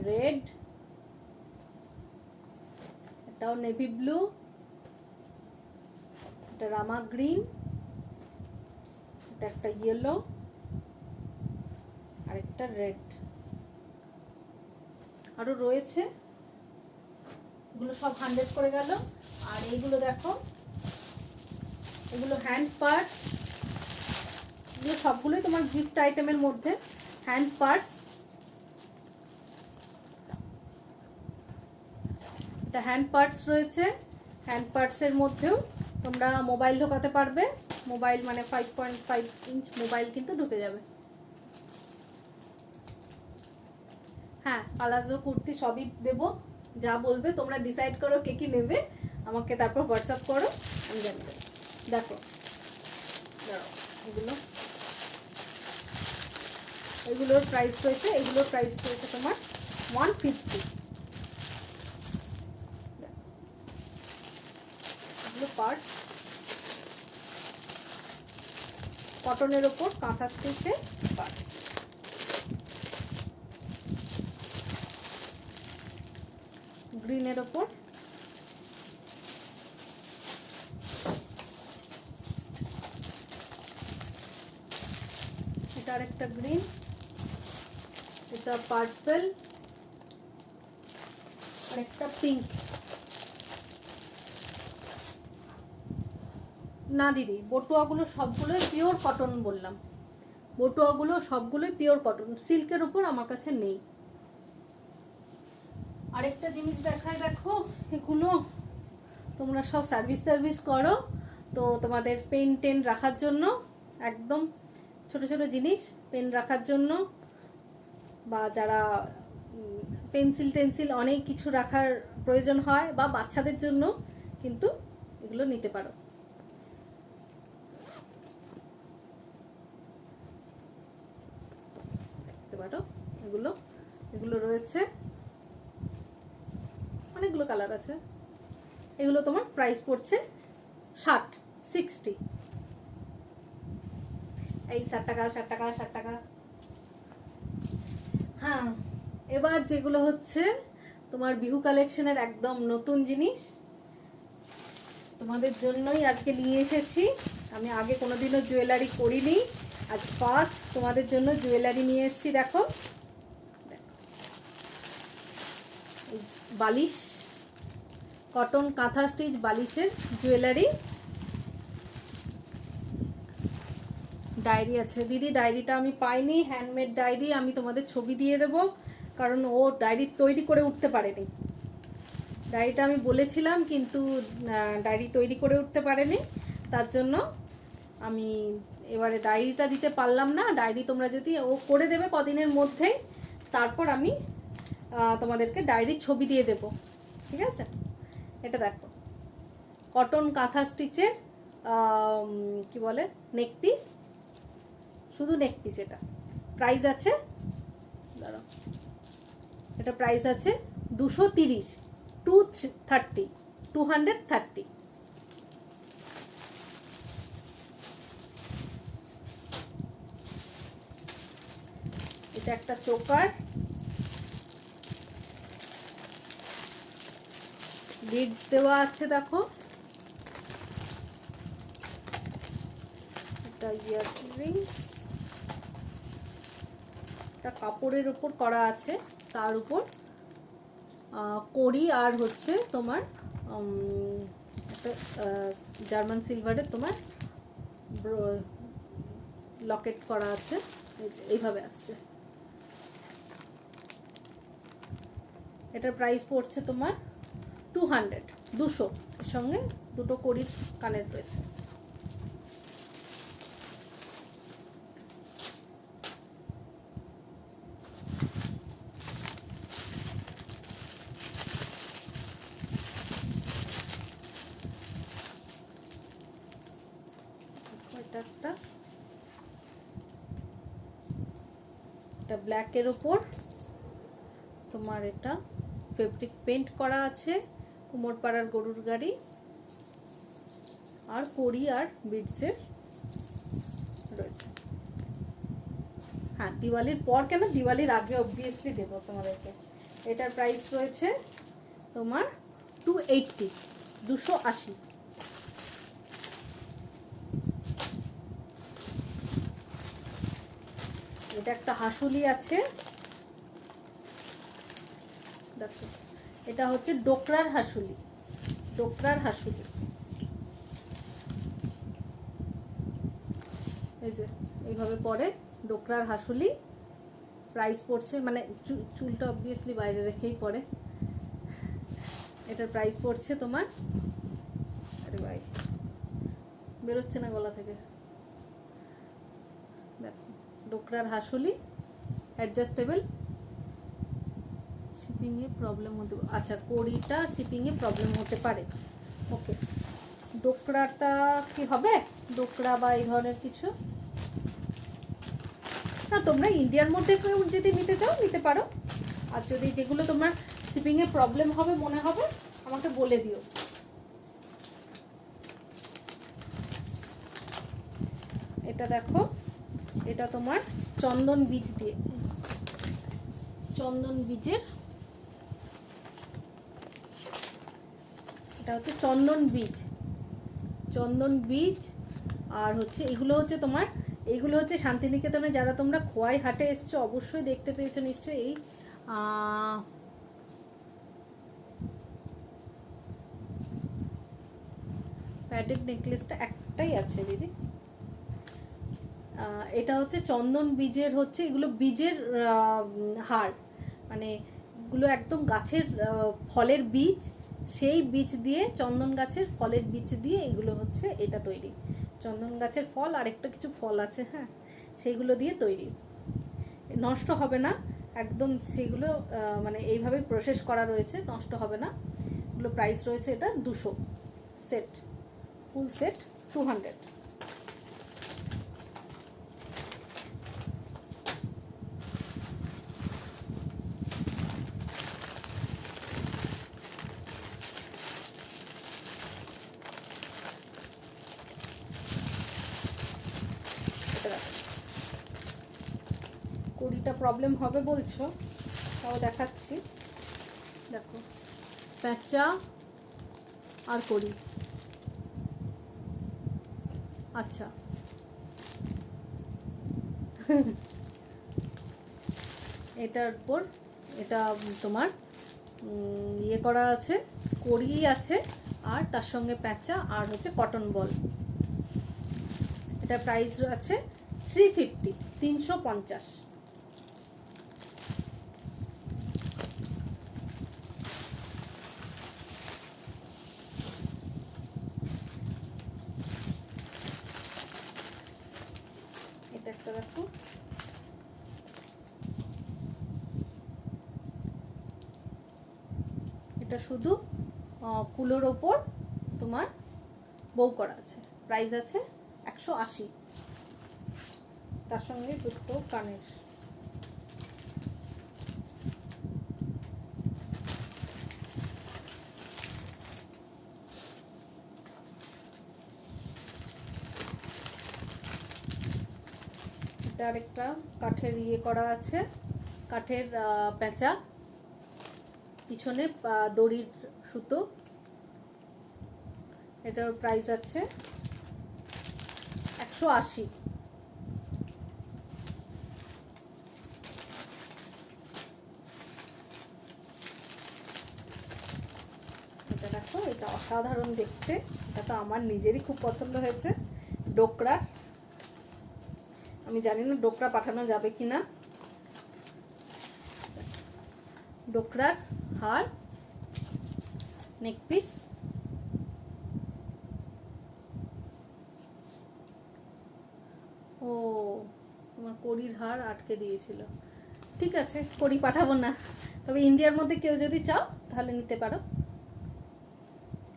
red, এটাও নেভি ব্লু, এটা রামা গ্রিন, এটা একটা ইয়েলো, আর একটা রেড। আরো রয়েছে, এগুলো সব 100 করে গেল। আর এইগুলো দেখো, এগুলো হ্যান্ড পার্স, এগুলো সবগুলোই তোমার গিফট আইটেমের মধ্যে। হ্যান্ড পার্স, এটা হ্যান্ড পার্স রয়েছে। হ্যান্ড পার্সের মধ্যেও তোমরা মোবাইল ঢোকাতে পারবে। মোবাইল মানে 5.5 ইঞ্চ মোবাইল কিন্তু ঢুকে যাবে। হ্যাঁ, পালাজো কুর্তি সবই দেবো, যা বলবে তোমরা ডিসাইড করো কে কি নেবে, আমাকে তারপর হোয়াটসঅ্যাপ করো, আমি জানিয়ে দেবো। দেখো এগুলো, এগুলোর প্রাইস রয়েছে, এগুলোর প্রাইস রয়েছে তোমার 150। এগুলো পার্টস, কটনের ওপর কাঁথা স্টিচের পার্টস। গ্রিনের ওপর, এটা আরেকটা গ্রিন, এটা পার্পল, আর একটা পিঙ্ক। না দিদি, বটুয়াগুলো সবগুলোই পিওর কটন বললাম, বটুয়াগুলো সবগুলোই পিওর কটন, সিল্কের উপর আমার কাছে নেই। আরেকটা জিনিস দেখায়, দেখো এগুলো তোমরা সব সার্ভিস করো, তো তোমাদের পেন টেন রাখার জন্য, একদম ছোট ছোট জিনিস পেন রাখার জন্য, বা যারা পেন্সিল টেন্সিল অনেক কিছু রাখার প্রয়োজন হয়, বা বাচ্চাদের জন্য কিন্তু এগুলো নিতে পারো। দেখতে পারো এগুলো, এগুলো রয়েছে, অনেকগুলো কালার আছে। এগুলো তোমার প্রাইস পড়ছে 60। এই 60 টাকা, 60 টাকা, 60 টাকা। হ্যাঁ, এবার যেগুলো হচ্ছে তোমার বিহু কালেকশনের একদম নতুন জিনিস, তোমাদের জন্যই আজকে নিয়ে এসেছি। আমি আগে কোনোদিনও জুয়েলারি করিনি, আজ ফার্স্ট তোমাদের জন্য জুয়েলারি নিয়ে এসেছি। দেখো বালিশ, কটন কাঁথা স্টিচ বালিশের জুয়েলারি। ডায়েরি আছে দিদি, ডায়েরিটা আমি পাইনি, হ্যান্ডমেড ডায়েরি, আমি তোমাদের ছবি দিয়ে দেবো, কারণ ও ডায়েরি তৈরি করে উঠতে পারেনি। ডায়েরিটা আমি বলেছিলাম কিন্তু ডায়েরি তৈরি করে উঠতে পারেনি, তার জন্য আমি এবারে ডায়েরিটা দিতে পারলাম না। ডায়েরি তোমরা যদি ও করে দেবে কদিনের মধ্যেই, তারপর আমি তোমাদেরকে ডায়েরির ছবি দিয়ে দেব, ঠিক আছে? এটা দেখো কটন কাঁথা স্টিচের কি বলে নেক পিস, শুধু নেক পিস। এটা প্রাইস আছে, দাঁড়াও, এটা প্রাইস আছে 230, 230। এটা একটা চোকার, বিডস দেওয়া আছে, দেখো এটা ইয়াররিংস, এটা কাপড়ের উপর করা আছে, তার উপর কড়ি, আর হচ্ছে তোমার একটা জার্মান সিলভারের তোমার লকেট করা আছে, এইভাবে আসছে। এটার প্রাইস পড়ছে তোমার 200, এর সঙ্গে দুটো কড়ির কানের রয়েছে। এটা ব্ল্যাকের উপর তোমার এটা ফেব্রিক পেইন্ট করা আছে, কুমোরপাড়ার গরুর গাড়ি, আর কড়ি আর বিডসের রয়েছে। হ্যাঁ, দিওয়ালির পর কেন, দিওয়ালির আগে অবভিয়াসলি দেবো তোমাদেরকে। এটার প্রাইস রয়েছে তোমার 280, 280। এটা একটা হাসুলি আছে, দেখো এটা হচ্ছে ডোকরার হাসুলি, ডোকরার হাসুলি। এই যে এইভাবে পরে ডোকরার হাসুলি। প্রাইস পড়ছে, মানে চুলটা অবভিয়াসলি বাইরে রেখেই পরে। এটার প্রাইস পড়ছে তোমার, আরে ভাই বেরোচ্ছে না গলা থেকে, দেখো ডোকরার হাসুলি, অ্যাডজাস্টেবল। শিপিংয়ে প্রবলেম হতে, আচ্ছা কড়িটা শিপিংয়ে প্রবলেম হতে পারে। ওকে, ডোকরাটা কি হবে, ডোকরা বা এই ধরনের কিছু না, তোমরা ইন্ডিয়ার মধ্যে কেউ যদি নিতে চাও নিতে পারো। আর যদি যেগুলো তোমার শিপিংয়ে প্রবলেম হবে মনে হবে আমাকে বলে দিও। এটা দেখো, এটা তোমার চন্দন বীজ দিয়ে, চন্দন বীজের, এটা হচ্ছে চন্দন বীজ, চন্দন বীজ। আর হচ্ছে এগুলো হচ্ছে তোমার, এইগুলো হচ্ছে শান্তিনিকেতনে যারা তোমরা খোয়াই হাটে এসছো অবশ্যই দেখতে পেয়েছো নিশ্চয়ই। এই প্যাডেড নেকলেসটা একটাই আছে দিদি। এটা হচ্ছে চন্দন বীজের, হচ্ছে এগুলো বীজের হার, মানে এগুলো একদম গাছের ফলের বীজ, সেই বীজ দিয়ে, চন্দন গাছের ফলের বীজ দিয়ে এগুলো হচ্ছে এটা তৈরি। চন্দন গাছের ফল আর একটা কিছু ফল আছে, হ্যাঁ, সেইগুলো দিয়ে তৈরি, নষ্ট হবে না একদম। সেগুলো মানে এইভাবে প্রসেস করা রয়েছে, নষ্ট হবে না। এগুলো প্রাইস রয়েছে এটা 200, সেট, ফুল সেট 200। কড়িটা প্রবলেম হবে বলছো, তাও দেখাচ্ছি, দেখো প্যাঁচা আর কড়ি। আচ্ছা এটার উপর এটা তোমার ইয়ে করা আছে, কড়ি আছে, আর তার সঙ্গে প্যাঁচা আর হচ্ছে কটন বল। এটা প্রাইস আছে 350, 350। এটা একটা দেখো, এটা শুধু কুলোর ওপর তোমার বউ করা আছে, প্রাইস আছে 180, তার সঙ্গে দুটো কানের। এটা আরেকটা কাঠের ইয়ে করা আছে, কাঠের প্যাঁচা, পিছনে দড়ির সুতো। এটার প্রাইস আছে 180। এটা দেখো, এটা অসাধারণ দেখতে, এটা তো আমার নিজেরই খুব পছন্দ হয়েছে। ডোকরা, আমি জানি না ডোকরা পাঠানো যাবে কিনা। ডোকরার হার, নেক পিস। ও তোমার কড়ির হার আটকে দিয়েছিল, ঠিক আছে কড়ি পাঠাবো না, তবে ইন্ডিয়ার মধ্যে কেউ যদি চাও তাহলে নিতে পারো।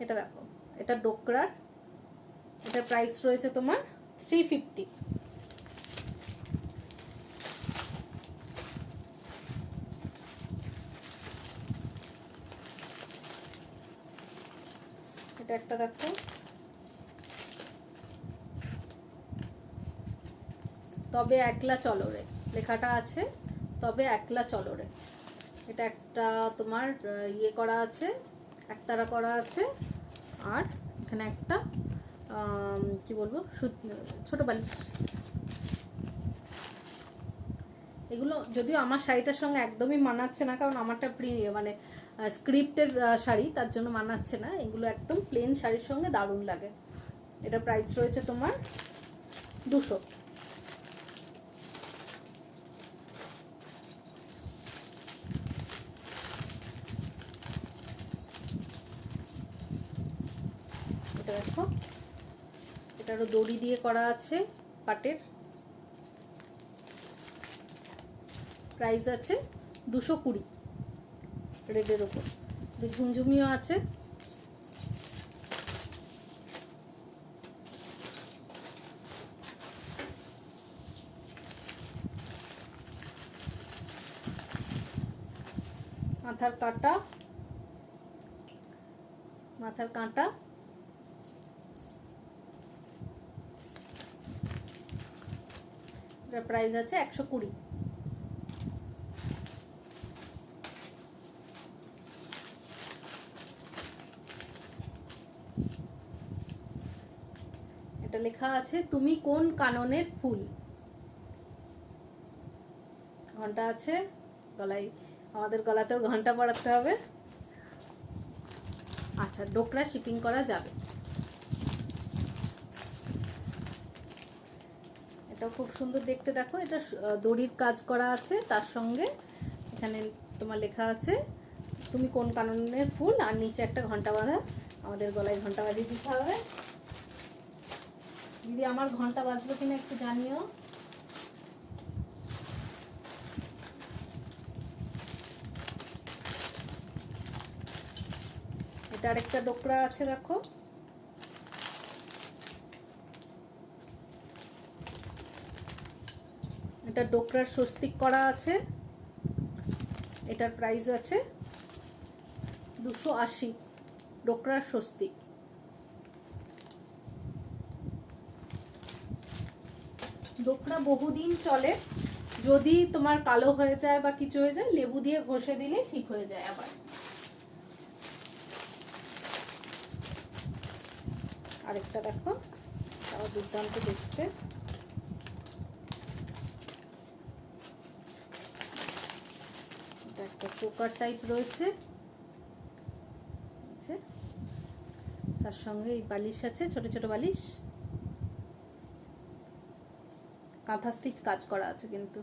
এটা দেখো, এটা ডোকরার, এটার প্রাইস রয়েছে তোমার 350। এটা একটা দেখো, তবে একলা চলো রে, লেখাটা আছে, তবে একলা চলো রে। এটা একটা তোমার ইয়ে করা আছে, একতারা করা আছে, আর এখানে একটা কি বলবো ছোট বালিশ। এগুলো যদিও আমার শাড়িটার সঙ্গে একদমই মানাচ্ছে না, কারণ আমারটা মানে স্ক্রিপ্টের শাড়ি, তার জন্য মানাচ্ছে না। এগুলো একদম প্লেন শাড়ির সঙ্গে দারুণ লাগে। এটা প্রাইস রয়েছে তোমার 200। এটা দেখো, এটারও দড়ি দিয়ে করা আছে পাটের। প্রাইস আছে 220, রেডের ওপর। ঝুমঝুমিও আছে। মাথার কাঁটা, মাথার কাঁটা, এটার প্রাইস আছে 120। এটা লেখা আছে তুমি কোন কাননের ফুল। ঘন্টা আছে গলায়, আমাদের গলাতেও ঘন্টা পরাতে হবে। আচ্ছা, ডোকরা শিপিং করা যাবে। এটা খুব সুন্দর দেখতে, দেখো। এটা দড়ির কাজ করা আছে, তার সঙ্গে এখানে তোমার লেখা আছে তুমি কোন কাননের ফুল, আর নিচে একটা ঘন্টা বাঁধা। আমাদের গলায় ঘন্টা বাজিয়ে দিতে হবে। দিদি আমার ঘন্টা বাজলো কিনা একটু জানিও। এটা আরেকটা ডোকরা আছে, দেখো। এটা ডোকরার স্বস্তিক করা আছে। এটার প্রাইস আছে 280, ডোকরার স্বস্তিক। ডোকরা বহুদিন চলে। যদি তোমার কালো হয়ে যায় বা কিছু হয়ে যায়, লেবু দিয়ে ঘষে দিলে ঠিক হয়ে যায় আবার। আরেকটা দেখো, তাও দুর্দান্ত দেখতে। এটা একটা চোকার টাইপ রয়েছে, তার সঙ্গে এই বালিশ আছে, ছোট ছোট বালিশ। কাঁথা স্টিচ কাজ করা আছে কিন্তু।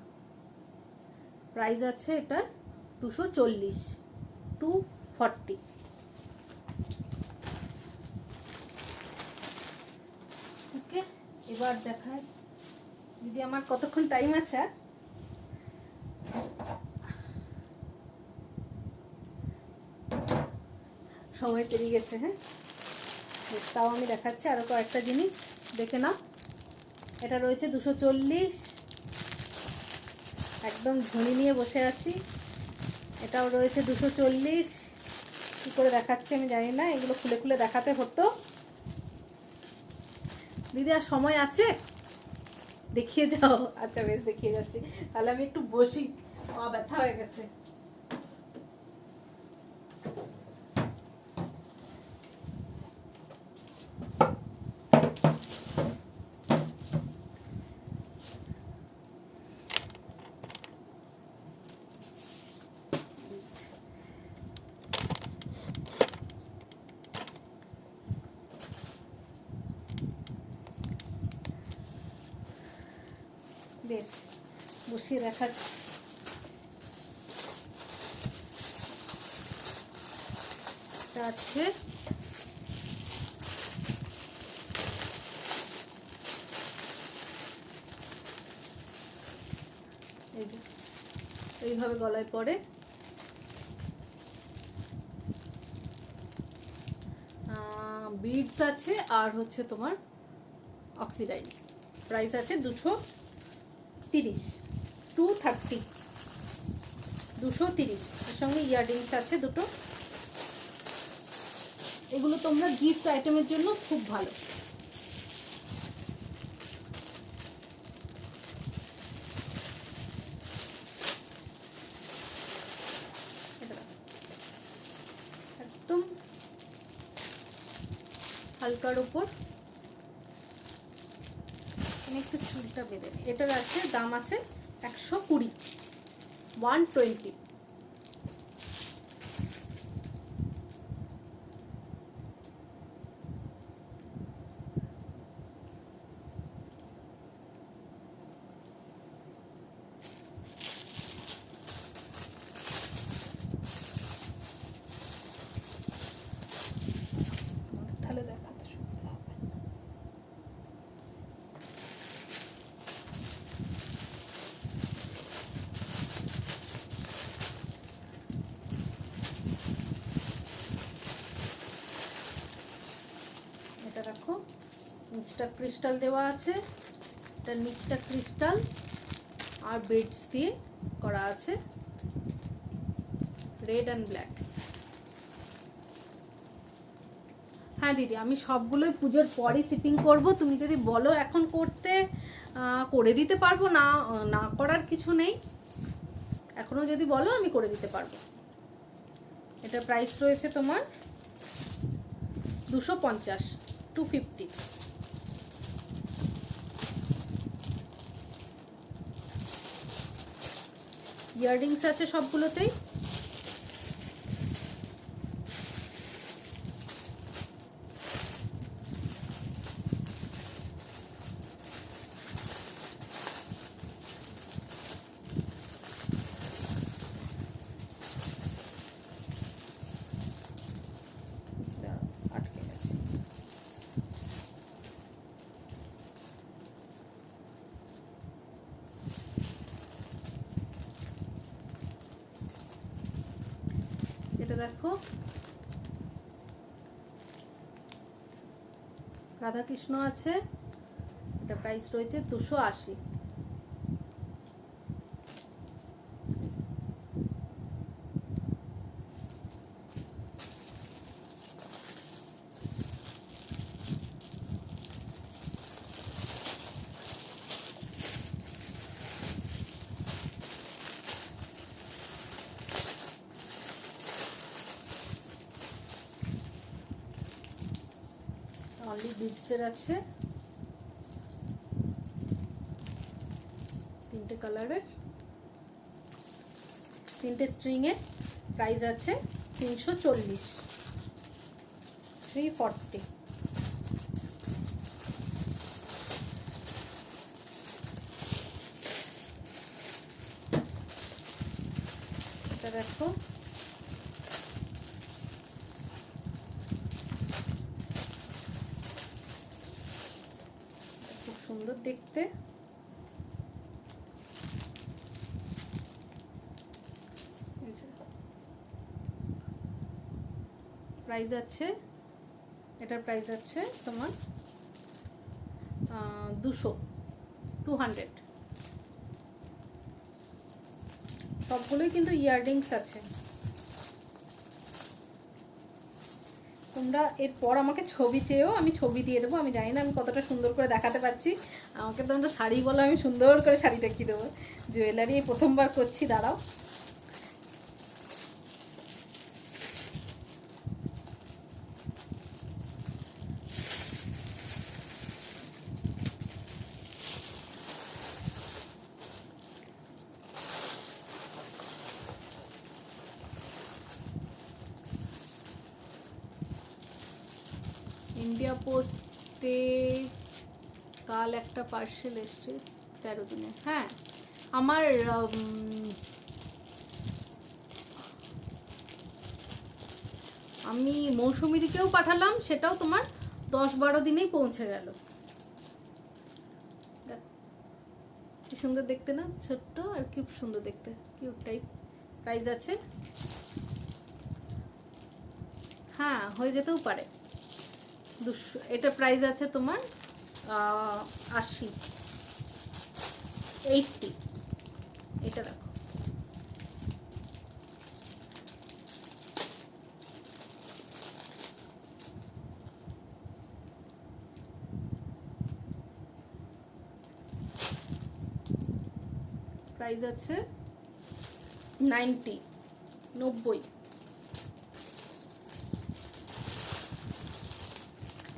প্রাইস আছে এটার 240, 240। ওকে, এবার দেখায় দিদি আমার কতক্ষণ টাইম আছে। সময় পেরিয়ে গেছে। হ্যাঁ, তাও আমি দেখাচ্ছি আরো কয়েকটা জিনিস, দেখে নাও। এটা রয়েছে 240, একদম ঝুড়ি নিয়ে বসে আছি। এটাও রয়েছে 240। কি করে দেখাচ্ছি আমি জানি না, এগুলো খুলে খুলে দেখাতে হতো। দিদি আর সময় আছে? দেখিয়ে যাও। আচ্ছা বেশ, দেখিয়ে যাচ্ছি। তাহলে আমি একটু বসি, পা ব্যথা হয়ে গেছে। বেশ, বসিয়ে দেখাচ্ছি। আছে এই যে এইভাবে গলায় পড়ে। বিডস আছে, আর হচ্ছে তোমার অক্সিডাইজ। প্রাইস আছে 230, 230, 230। এর সঙ্গে ইয়াররিংস আছে দুটো। এগুলো তোমরা গিফট আইটেমের জন্য খুব ভালো। হালকার উপর একটু চুলটা বেঁধে নিই। এটার আছে দাম আছে 120, 120। তাহলে দেখাতে সুবিধা হবে। এটা রাখো, নিচটা ক্রিস্টাল দেওয়া আছে, এটা নিচটা ক্রিস্টাল আর বিডস দিয়ে করা আছে, রেড অ্যান্ড ব্ল্যাক। হ্যাঁ দিদি, আমি সবগুলোই পুজোর পরই শিপিং করব। তুমি যদি বলো এখন করতে, করে দিতে পারবো, না না করার কিছু নেই। এখনো যদি বলো আমি করে দিতে পারবো। এটার প্রাইস রয়েছে তোমার 250, 250। ইয়াররিংস আছে সবগুলোতেই। আটকে গেছে। এটা দেখো, রাধাকৃষ্ণ আছে, এটা প্রাইস রয়েছে 280। অনলি বিডসের আছে, 3টে কালারের, 3টে স্ট্রিংয়ের। প্রাইস আছে 340, 340। এটা দেখো, খুব সুন্দর দেখতে। প্রাইস আছে, এটার প্রাইস আছে তোমার 200। সবগুলোই কিন্তু ইয়াররিংস আছে। তোমরা এরপর আমাকে ছবি চেয়েও আমি ছবি দিয়ে দেবো। আমি জানি না আমি কতটা সুন্দর করে দেখাতে পারছি। আমাকে তোমরা শাড়ি বলো, আমি সুন্দর করে শাড়ি দেখিয়ে দেবো। জুয়েলারি প্রথমবার করছি, দাঁড়াও। ইন্ডিয়া পোস্টে কাল একটা পার্সেল এসছে 13 দিনে। হ্যাঁ, আমার আমি মৌসুমি দিকেও পাঠালাম, সেটাও তোমার 10-12 দিনেই পৌঁছে গেল। কি সুন্দর দেখতে না, ছোট্ট আর খুব সুন্দর দেখতে, কিউট টাইপ। প্রাইস আছে, হ্যাঁ হয়ে যেতেও পারে 200। এটা প্রাইস আছে তোমার 80, 80। এটা দেখো, প্রাইস আছে 90, 90।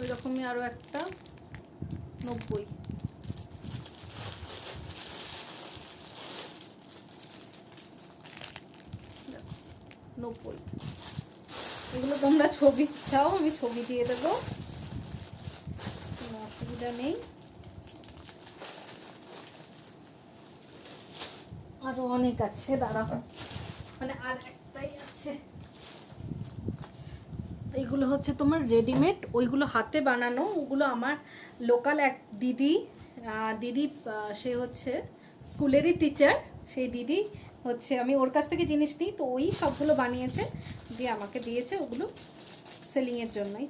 ওই রকমই আরও একটা 90, এগুলো তোমরা ছবি চাও আমি ছবি দিয়ে দেবো, কোনো অসুবিধা নেই। আরো অনেক আছে, দাঁড়াও, মানে আর একটাই আছে। এইগুলো হচ্ছে তোমার রেডিমেড, ওইগুলো হাতে বানানো। ওগুলো আমার লোকাল এক দিদি, সে হচ্ছে স্কুলেরই টিচার। সেই দিদি হচ্ছে, আমি ওর কাছ থেকে জিনিস নিই, তো ওই সবগুলো বানিয়েছে, দিয়ে আমাকে দিয়েছে ওগুলো সেলিংয়ের জন্যই।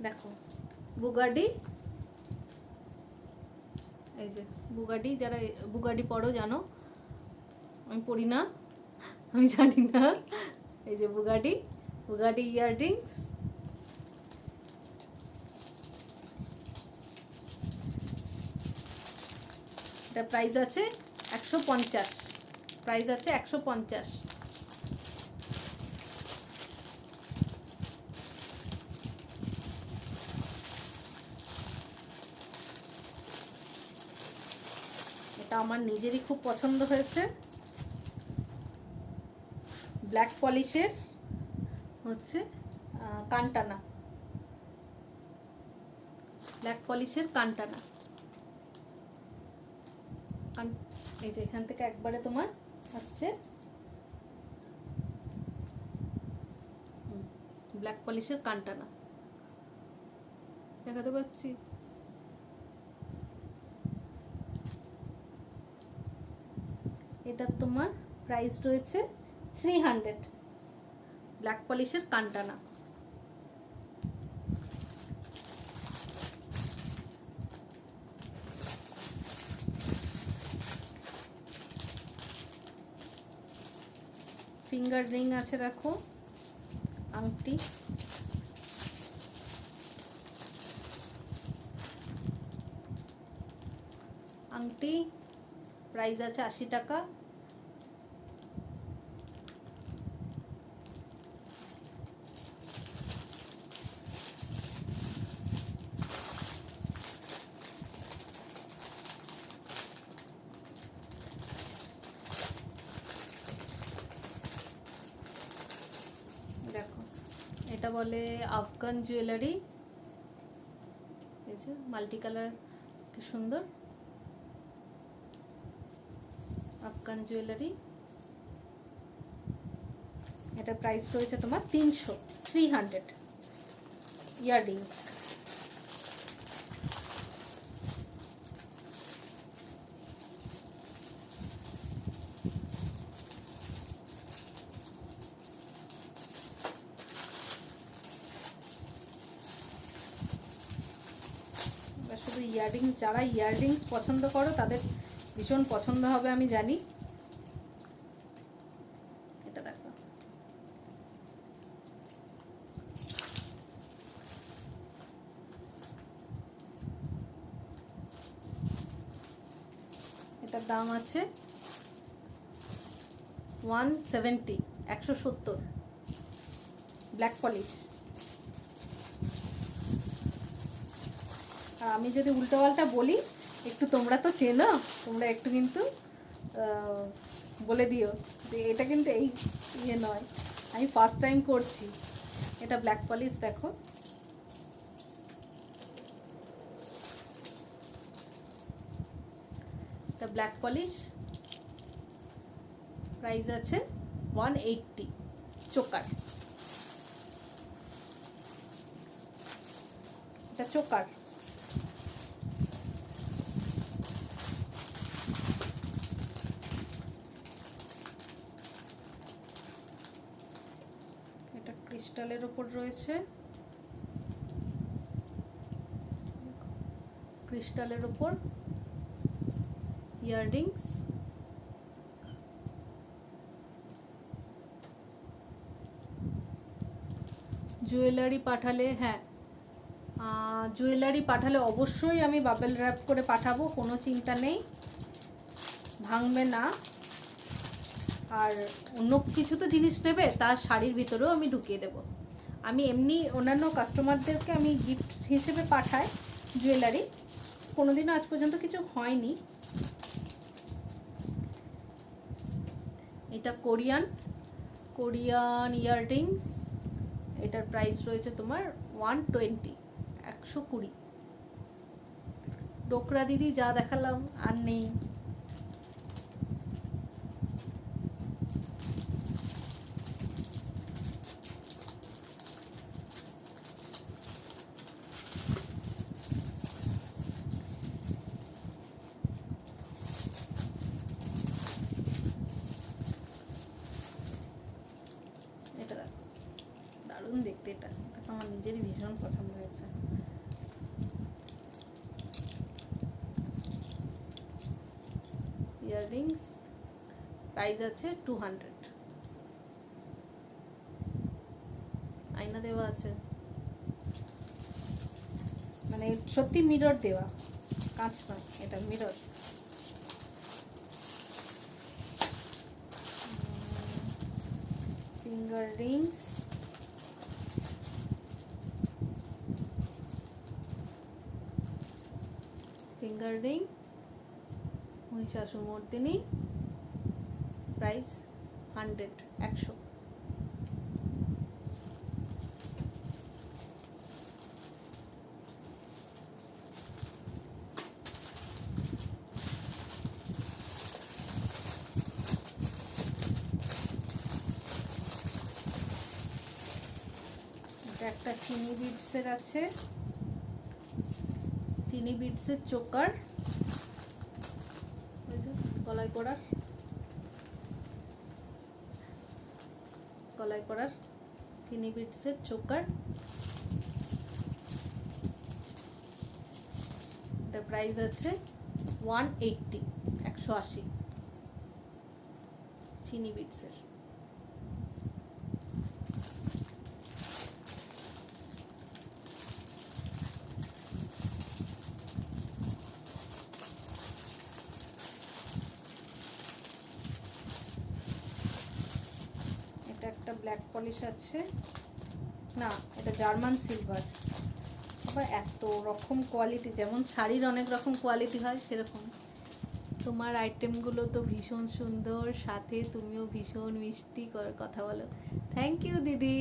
দেখো বুগাডি, এই যে বুগাডি, যারা বুগাডি পড়ো জানো, আমি পড়ি না, আমি জানি না। এই যে বুগাডি ইয়াররিংস, এটা প্রাইস আছে 150, প্রাইস আছে 150। এটা আমার নিজেরই খুব পছন্দ হয়েছে, ব্ল্যাক পলিশের হচ্ছে কানটানা, ব্ল্যাক পলিশের কানটানা। এই যে এখান থেকে একবারে তোমার আসছে ব্ল্যাক পলিশের কানটানা, দেখাতে পাচ্ছি। এটা তোমার প্রাইস রয়েছে 300, ব্ল্যাক পলিশের কানটানা। ফিঙ্গার রিং আছে, দেখো, আংটি, আংটি প্রাইস আছে 80 টাকা। দেখো এটা বলে আফগান জুয়েলারি, এই যে মাল্টি কালার, কি সুন্দর আফগান জুয়েলারি। এটা প্রাইস রয়েছে তোমার 300 ইয়াররিংস। শুধু ইয়াররিংস, যারা ইয়াররিংস পছন্দ করো তাদের ভীষণ পছন্দ হবে আমি জানি। এটা দেখো, এটার দাম আছে 170, 170, ব্ল্যাক পলিশ। আর আমি যদি উল্টোপাল্টা বলি একটু, তোমরা তো চেনো, তোমরা একটু কিন্তু বলে দিও যে এটা কিন্তু এই ইয়ে নয়, আমি ফার্স্ট টাইম করছি। এটা ব্ল্যাক পলিশ, দেখো, এটা ব্ল্যাক পলিশ, প্রাইস আছে 180, চোকার, এটা চোকার। এটা ক্রিস্টালের উপর রয়েছে, ক্রিস্টালের উপর ইয়াররিংস। জুয়েলারি পাঠালে, হ্যাঁ জুয়েলারি পাঠালে অবশ্যই আমি বাবেল র্যাপ করে পাঠাবো, কোনো চিন্তা নেই, ভাঙবে না। আর অন্য কিছু তো জিনিস নেবে, তার শাড়ির ভিতরেও আমি ঢুকিয়ে দেব। আমি এমনি অন্যান্য কাস্টমারদেরকে আমি গিফট হিসেবে পাঠাই জুয়েলারি, কোনোদিনও আজ পর্যন্ত কিছু হয়নি। এটা কোরিয়ান ইয়াররিংস, এটার প্রাইস রয়েছে তোমার 120, 120। ডোকরা দিদি যা দেখালাম আর নেই। এটা দারুণ দেখতে, এটা আমার নিজেরই ভীষণ পছন্দ হয়েছে। ইয়াররিংস প্রাইস আছে 200, আয়না দেওয়া আছে, মানে সত্যি মিরর দেওয়া, কাঁচ নয়, এটা mirror. Finger Rings, finger ring Mahishasuramardini, price 100, 100। এটা একটা চিনি বিটসের আছে, চিনি বিটসের চোকার, গলায় পরার, গলায় পরার চিনি বিটসের চোকার। এটার প্রাইস আছে 180, 180 চিনি বিটসের। একটা ব্ল্যাক পলিশ আছে, না এটা জার্মান সিলভার। আবার এত রকম কোয়ালিটি, যেমন শাড়ির অনেক রকম কোয়ালিটি হয় সেরকম। তোমার আইটেমগুলো তো ভীষণ সুন্দর, সাথে তুমিও ভীষণ মিষ্টি কথা বলো। থ্যাংক ইউ দিদি।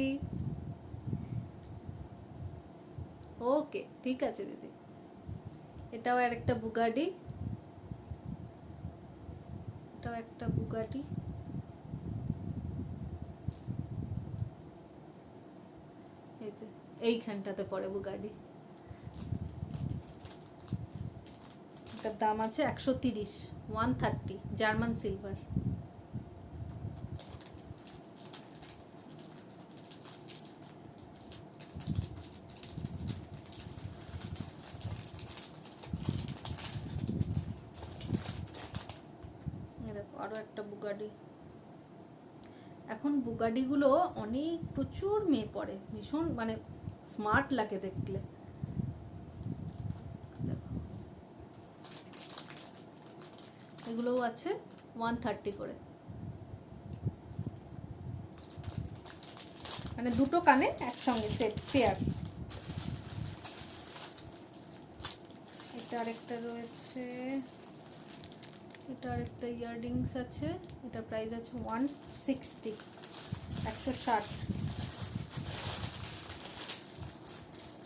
ওকে, ঠিক আছে দিদি। এটাও আর একটা বুগাডি, এটাও একটা বুগাডি। এইখানটাতে পড়ে বুগাডি, এটার দাম আছে 130, 130 জার্মান সিলভার। দেখো আরো একটা বুগাডি। এখন বুগাডিগুলো অনেক প্রচুর মেয়ে পড়ে, ভীষণ মানে স্মার্ট লাগে দেখলে। এগুলোও আছে 130 করে, মানে দুটো কানে একসঙ্গে সেট পেয়ার। এটা আরেকটা রয়েছে, এটা আরেকটা ইয়াররিংস আছে, এটা প্রাইস আছে 160, 160।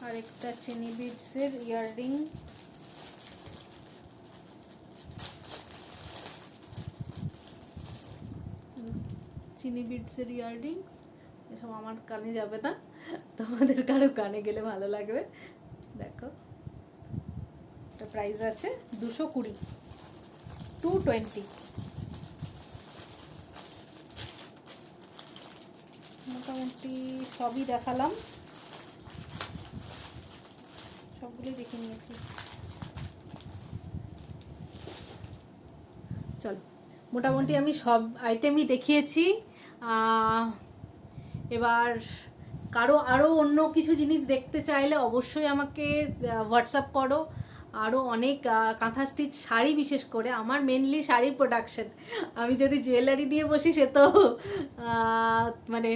আরেকটা চিনি বিটসের ইয়াররিং, চিনি বিটসের ইয়াররিংস। এসব আমার কানে যাবে না, তোমাদের কারো কানে গেলে ভালো লাগবে। দেখো এটা প্রাইস আছে 220, 220। মোটামুটি সবই দেখালাম, সবগুলোই দেখে নিয়েছি। চলো, মোটামুটি আমি সব আইটেমই দেখিয়েছি। এবার কারো আরও অন্য কিছু জিনিস দেখতে চাইলে অবশ্যই আমাকে হোয়াটসঅ্যাপ করো। আরও অনেক কাঁথা স্টিচ শাড়ি, বিশেষ করে আমার মেনলি শাড়ির প্রোডাকশন। আমি যদি জুয়েলারি দিয়ে বসি সে তো মানে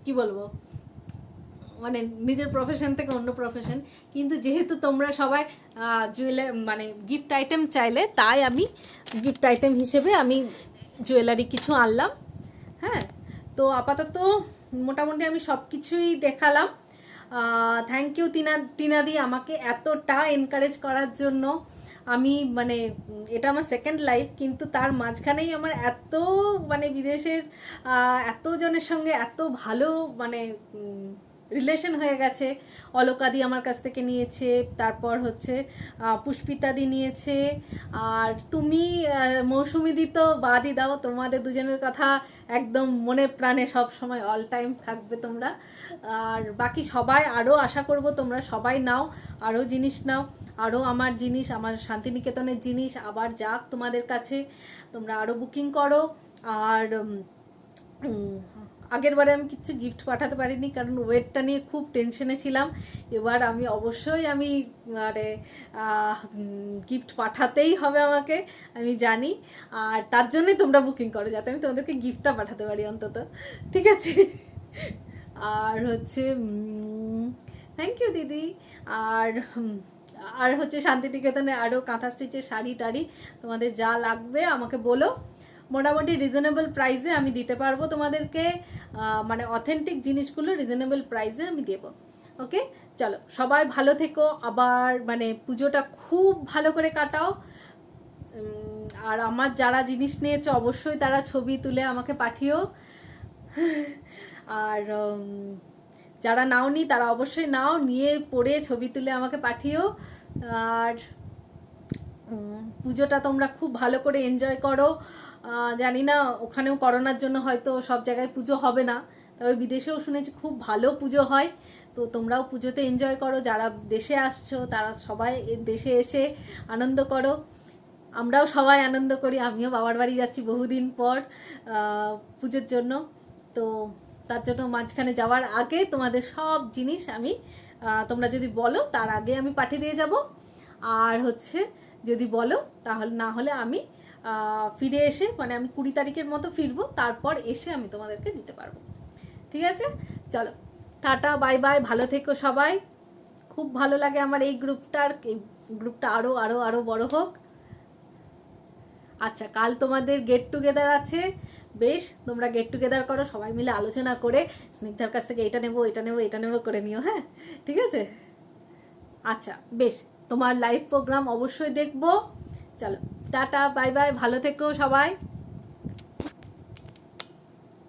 কি বলবো, মানে নিজের প্রফেশন থেকে অন্য প্রফেশন, কিন্তু যেহেতু তোমরা সবাই মানে গিফট আইটেম চাইলে, তাই আমি গিফট আইটেম হিসেবে আমি জুয়েলারি কিছু আনলাম। হ্যাঁ, তো আপাতত মোটামুটি আমি সব কিছুই দেখালাম। থ্যাংক ইউ টিনাদি আমাকে এতটা এনকারেজ করার জন্য। আমি মানে এটা আমার সেকেন্ড লাইফ, কিন্তু তার মাঝখানেই আমার এত মানে বিদেশের এতজনের সঙ্গে এত ভালো মানে রিলেশন হয়ে গেছে। অলকাদি আমার কাছ থেকে নিয়েছে, তারপর হচ্ছে পুষ্পিতাদি নিয়েছে, আর তুমি মৌসুমিদি তো বাদই দাও, তোমাদের দুজনের কথা একদম মনে প্রাণে সব সময় অল টাইম থাকবে তোমরা। আর বাকি সবাই আরও আশা করব তোমরা সবাই নাও, আরও জিনিস নাও, আরও আমার জিনিস, আমার শান্তিনিকেতনের জিনিস আবার যাক তোমাদের কাছে, তোমরা আরও বুকিং করো। আর আগের বারে আমি কিছু গিফট পাঠাতে পারিনি, কারণ ওয়েটটা নিয়ে খুব টেনশনে ছিলাম। এবার আমি অবশ্যই আমি মানে গিফট পাঠাতেই হবে আমাকে, আমি জানি। আর তার জন্যই তোমরা বুকিং করো, যাতে আমি তোমাদেরকে গিফটটা পাঠাতে পারি অন্তত, ঠিক আছে? আর হচ্ছে থ্যাংক ইউ দিদি। আর আর হচ্ছে শান্তিনিকেতনে আরও কাঁথা স্টিচের শাড়ি টাড়ি তোমাদের যা লাগবে আমাকে বলো, মোটামুটি রিজনেবল প্রাইসে আমি দিতে পারবো তোমাদেরকে। মানে অথেন্টিক জিনিসগুলো রিজনেবল প্রাইসে আমি দেবো। ওকে, চলো সবাই ভালো থেকো, আবার মানে পুজোটা খুব ভালো করে কাটাও। আর আমার যারা জিনিস নিয়েছো অবশ্যই তারা ছবি তুলে আমাকে পাঠিও। আর যারা নাওনি তারা অবশ্যই নাও, নিয়ে পড়ে ছবি তুলে আমাকে পাঠিও। আর পুজোটা তোমরা খুব ভালো করে এনজয় করো। জানি না ওখানেও করোনার জন্য হয়তো সব জায়গায় পুজো হবে না, তবে বিদেশেও শুনেছি খুব ভালো পুজো হয়। তো তোমরাও পুজোতে এনজয় করো, যারা দেশে আসছো তারা সবাই দেশে এসে আনন্দ করো। আমরাও সবাই আনন্দ করি, আমিও বাবার বাড়ি যাচ্ছি বহুদিন পর পুজোর জন্য। তো তার জন্য মাঝখানে যাওয়ার আগে তোমাদের সব জিনিস আমি তোমরা যদি বলো তার আগে আমি পাঠিয়ে দিয়ে যাব। আর হচ্ছে যদি বলো তাহলে, না হলে আমি ফিরে এসে মানে আমি 20 তারিখের মতো ফিরবো, তারপর এসে আমি তোমাদেরকে দিতে পারবো। ঠিক আছে, চলো টাটা বাই বাই, ভালো থেকো সবাই। খুব ভালো লাগে আমার এই গ্রুপটা আরও আরও আরও বড় হোক। আচ্ছা, কাল তোমাদের গেট টুগেদার আছে, বেশ তোমরা গেট টুগেদার করো, সবাই মিলে আলোচনা করে স্নিগ্ধার কাছ থেকে এটা নেবো এটা নেবো এটা নেবো করে নিও। হ্যাঁ, ঠিক আছে, আচ্ছা বেশ, তোমার লাইভ প্রোগ্রাম অবশ্যই দেখবো। চলো টাটা বাই বাই, ভালো থেকো সবাই।